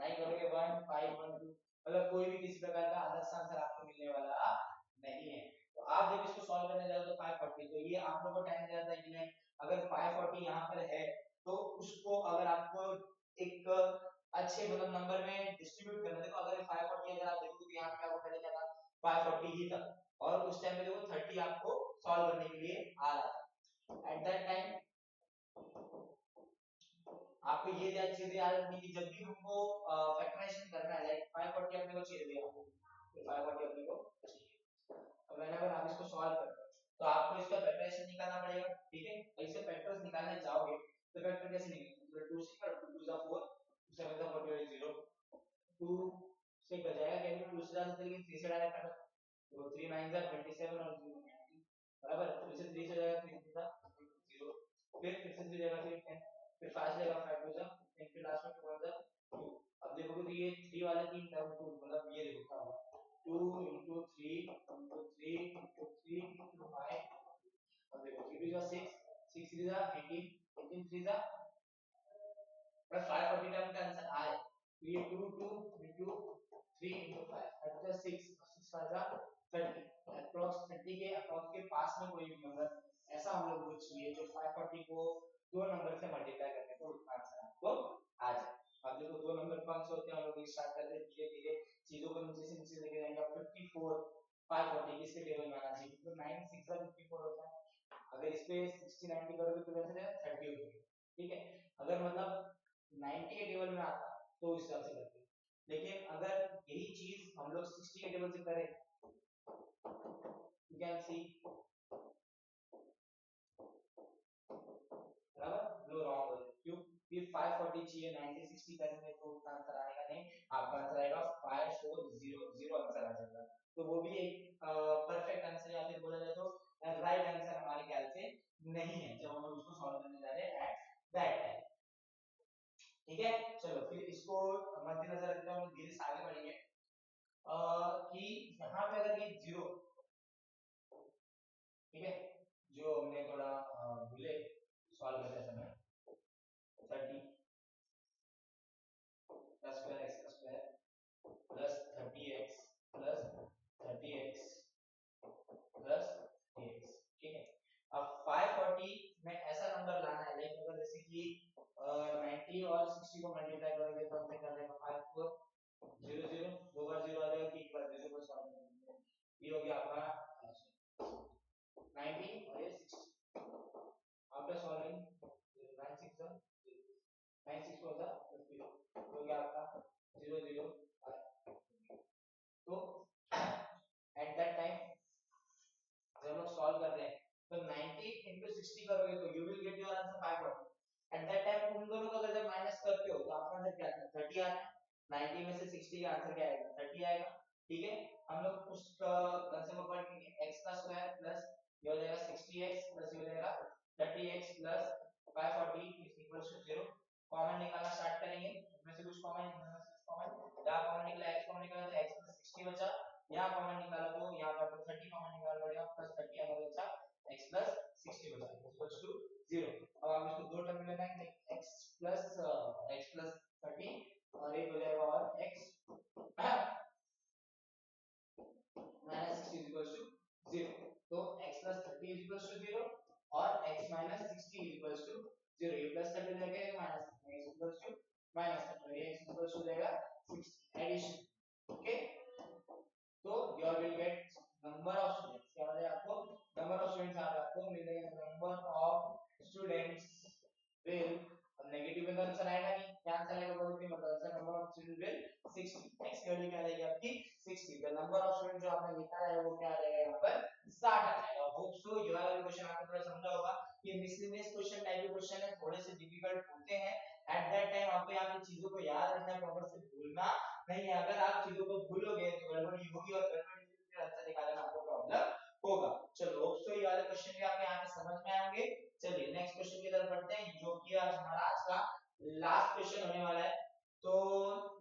9 करोगे 1512 मतलब कोई भी किसी प्रकार का आदर्श आंसर आपको मिलने वाला नहीं है। तो आप जब इसको सॉल्व करने जाओ तो 540 तो ये आप लोगों को टाइम जाता है कि नहीं अगर 540 यहाँ पर है तो उसको अगर आपको एक अच्छे मतलब नंबर में डिस्ट्रीब्यूट करना देखो अगर 540 अगर आप देखोगे तो यहाँ पे आपको पहले क्या था 540 ही था और उस टाइम पे देखो 30 आपको सॉल्व करने के लिए आ रहा था एट दैट टाइम आपको ये चीजें याद रखनी कि जब भी हमको फैक्टराइजेशन करना है लाइक 540 अपने को चाहिए आपको तो 540 अपने को चाहिए अब मैंने अगर आप इसको सॉल्व करते हो तो आपको इसका फैक्टराइजेशन निकालना पड़ेगा, ठीक है ऐसे फैक्टर्स निकालने जाओगे तो फैक्टर कैसे निकलेंगे 2 से 2 2 जा 4 2 7 जा 40 0 2 से बजाएगा कैसे 2 से ज्यादा तरीके 3 से डायरेक्ट काटो तो 3 9 जा 27 और 0 19 बराबर 3 से 3 से जाएगा 3 जा 0 फिर से 3 जाएगा 10 फिर 5 जाएगा 5 हो जा फिर फिर लास्ट में 2 हो जा 2 अब देखोगे तो ये 3 वाले तीन टर्म को मतलब ये देखो क्या होगा 2 into 3 into 3 into 3 into 5 अब देखो 3 is 6 6 is 18 18 3 is plus 540 term का आंसर आए तो ये 2 2 into 3 into 5 that is 6 6 5 30 approx 30 के अप्रॉक्स के पास में कोई भी नंबर ऐसा हम लोग को चाहिए जो 540 को दो नंबर से मल्टीप्लाई करने को उसका आंसर आपको आ जाए। अब देखो दो नंबर कौन से होते हैं हम लोग स्टार्ट करते हैं धीरे धीरे चीजों को नीचे से नीचे लेके जाएंगे 54 540 किसके टेबल में आना चाहिए तो 9 6 का 54 होता है अगर इस पे 60 90 करोगे तो वैसे 30 हो जाएगा, ठीक है अगर मतलब 90 के टेबल में आता तो इस हिसाब से करते हैं लेकिन अगर यही चीज हम लोग 60 के टेबल से करें you can see बराबर लो रॉन्ग हो क्यों फिर 540 चाहिए 90 60 करेंगे तो उतना आंसर आएगा नहीं आपका आंसर आएगा 5400 आंसर आ जाएगा तो वो भी एक परफेक्ट आंसर या फिर बोला जाए तो राइट आंसर हमारे ख्याल से नहीं है जब हम उसको सॉल्व करने जा रहे हैं एट दैट टाइम ठीक है चलो फिर इसको मद्देनजर रखते हुए हम धीरे से आगे बढ़ेंगे कि यहाँ पे अगर ये जीरो ठीक है जो हमने थोड़ा भूले सॉल्व करते समय 30 plus square x square plus 30x plus 30x plus 3x ठीक है अब 540 में ऐसा नंबर लाना है लाइक अगर जैसे कि 90 और 60 को मल्टीप्लाई करोगे तो हमने कर लेगा 5 को 0 0 दो बार 0 आ जाएगा कि एक बार 0 को सॉल्व करेंगे ये हो गया आपका 90 और ये 60 आफ्टर सॉल्विंग 9 6 9 6 होता हो गया आपका 0 0 तो एट दैट टाइम जब हम लोग सॉल्व कर रहे हैं तो 90 into 60 करोगे तो you will get your answer 540 at that time उन दोनों को अगर जब माइनस करते हो तो आपका आंसर क्या आता है 30 आता है 90 में से 60 का आंसर क्या आएगा 30 आएगा ठीक है हम लोग उस कंसेप्ट को पढ़ेंगे x का स्क्वायर प्लस ये हो जाएगा 60x प्लस ये हो जाएगा 30x plus 540 is equal to 0 common निकालना स्टार्ट करेंगे इसमें से कुछ कॉमन निकालना यहाँ कॉमन निकला x कॉमन निकाला तो x प्लस 60 बचा यहाँ कॉमन निकाला तो यहाँ पे आपको 30 कॉमन निकालना पड़ेगा प्लस 30 हमारा बचा x प्लस 60 बचा इक्वल्स टू 0 अब आप इसको दो टर्म में लगाएंगे x प्लस 30 और एक हो जाएगा और x माइनस 60 इक्वल्स टू 0 तो x प्लस 30 इक्वल्स टू 0 और x माइनस 60 इक्वल्स टू 0 ये प्लस 30 लगे minus x equals to minus 30 ये x इक्वल्स हो जाएगा 60 एडिशन ओके तो you will get number of students क्या हो जाएगा आपको number of students आ रहा है आपको मिल जाएगा number of students will negative में आंसर आएगा नहीं क्या आंसर आएगा पॉजिटिव में answer number of student will 60 x की वैल्यू क्या आ जाएगी आपकी 60 द नंबर ऑफ स्टूडेंट जो आपने लिखा है वो क्या आ जाएगा यहां पर 60 आ जाएगा होप सो ये वाला क्वेश्चन आपको थोड़ा समझा होगा ये मिसलिनियस क्वेश्चन टाइप के क्वेश्चन है थोड़े से डिफिकल्ट होते हैं एट दैट टाइम आपको यहां पे चीजों को याद रखना प्रॉपर से भूलना नहीं है अगर आप चीजों को भूलोगे तो गड़बड़ी होगी और गड़बड़ी से फिर आंसर निकालने में आपको प्रॉब्लम होगा चलो होप सो ये वाले क्वेश्चन भी आपको यहां पे समझ में आएंगे चलिए नेक्स्ट क्वेश्चन की तरफ बढ़ते हैं जो कि आज हमारा आज का लास्ट क्वेश्चन होने वाला है तो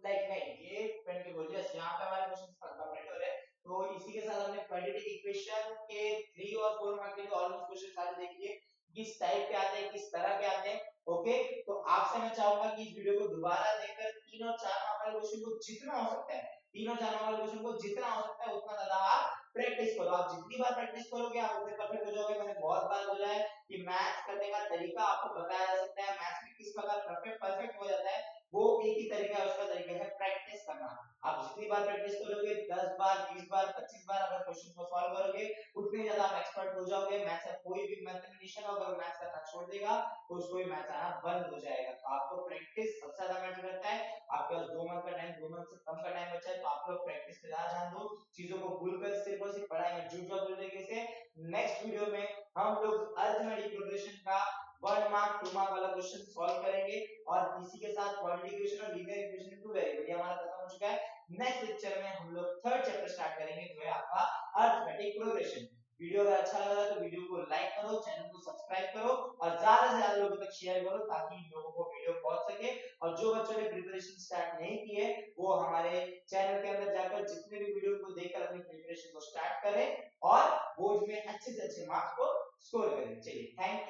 लाइक नहीं ये फ्रेंड के बोलिए यहां पे हमारे क्वेश्चन कंप्लीट हो रहे हैं तो इसी के साथ हमने क्वाड्रेटिक इक्वेशन के 3 और 4 मार्क के ऑलमोस्ट क्वेश्चन सारे देख लिए किस टाइप के आते हैं किस तरह के आते हैं ओके तो आपसे मैं चाहूंगा कि इस वीडियो को दोबारा देखकर 3 और 4 मार्क वाले क्वेश्चन को जितना हो सकता है 3 और 4 मार्क वाले क्वेश्चन को जितना हो सकता है उतना ज्यादा आप प्रैक्टिस करो आप जितनी बार प्रैक्टिस करोगे आप उतने परफेक्ट हो जाओगे मैंने बहुत बार बोला है कि मैथ्स करने का तरीका आपको बताया जा सकता है मैथ्स में किस प्रकार परफेक्ट हो जाता है वो एक ही तरीका है उसका तरीका है प्रैक्टिस करना आप जितनी बार प्रैक्टिस करोगे 10 बार 20 बार 25 बार अगर क्वेश्चन को सॉल्व करोगे उतने ज्यादा आप एक्सपर्ट हो जाओगे मैथ्स का कोई भी मैथमेटिशियन अगर मैथ्स करना छोड़ देगा तो उसको भी मैथ्स आना बंद हो जाएगा तो आपको प्रैक्टिस सबसे ज्यादा मैटर करता है आपके पास 2 मंथ का टाइम 2 मंथ से कम का टाइम बचा है तो आप लोग प्रैक्टिस पे ज्यादा ध्यान दो चीजों को भूलकर सिर्फ और सिर्फ पढ़ाई में जुट जाओ तरीके से नेक्स्ट वीडियो में हम लोग अरिथमेटिक प्रोग्रेशन का 1 मार्क 2 मार्क वाला क्वेश्चन सॉल्व करेंगे और इसी के साथ क्वाड्रेटिक इक्वेशन और लीनियर इक्वेशन टू वेरिएबल ये हमारा खत्म हो चुका है नेक्स्ट लेक्चर में हम लोग थर्ड चैप्टर स्टार्ट करेंगे जो है आपका अरिथमेटिक प्रोग्रेशन वीडियो अगर अच्छा लगा तो वीडियो को लाइक करो चैनल को सब्सक्राइब करो और ज्यादा से ज्यादा लोगों तक शेयर करो ताकि लोगों को वीडियो पहुंच सके और जो बच्चों ने प्रिपरेशन स्टार्ट नहीं की है वो हमारे चैनल के अंदर जाकर जितने भी वीडियो को देखकर अपनी प्रिपरेशन को स्टार्ट करें और बोर्ड में अच्छे से अच्छे मार्क्स को स्कोर करें चलिए थैंक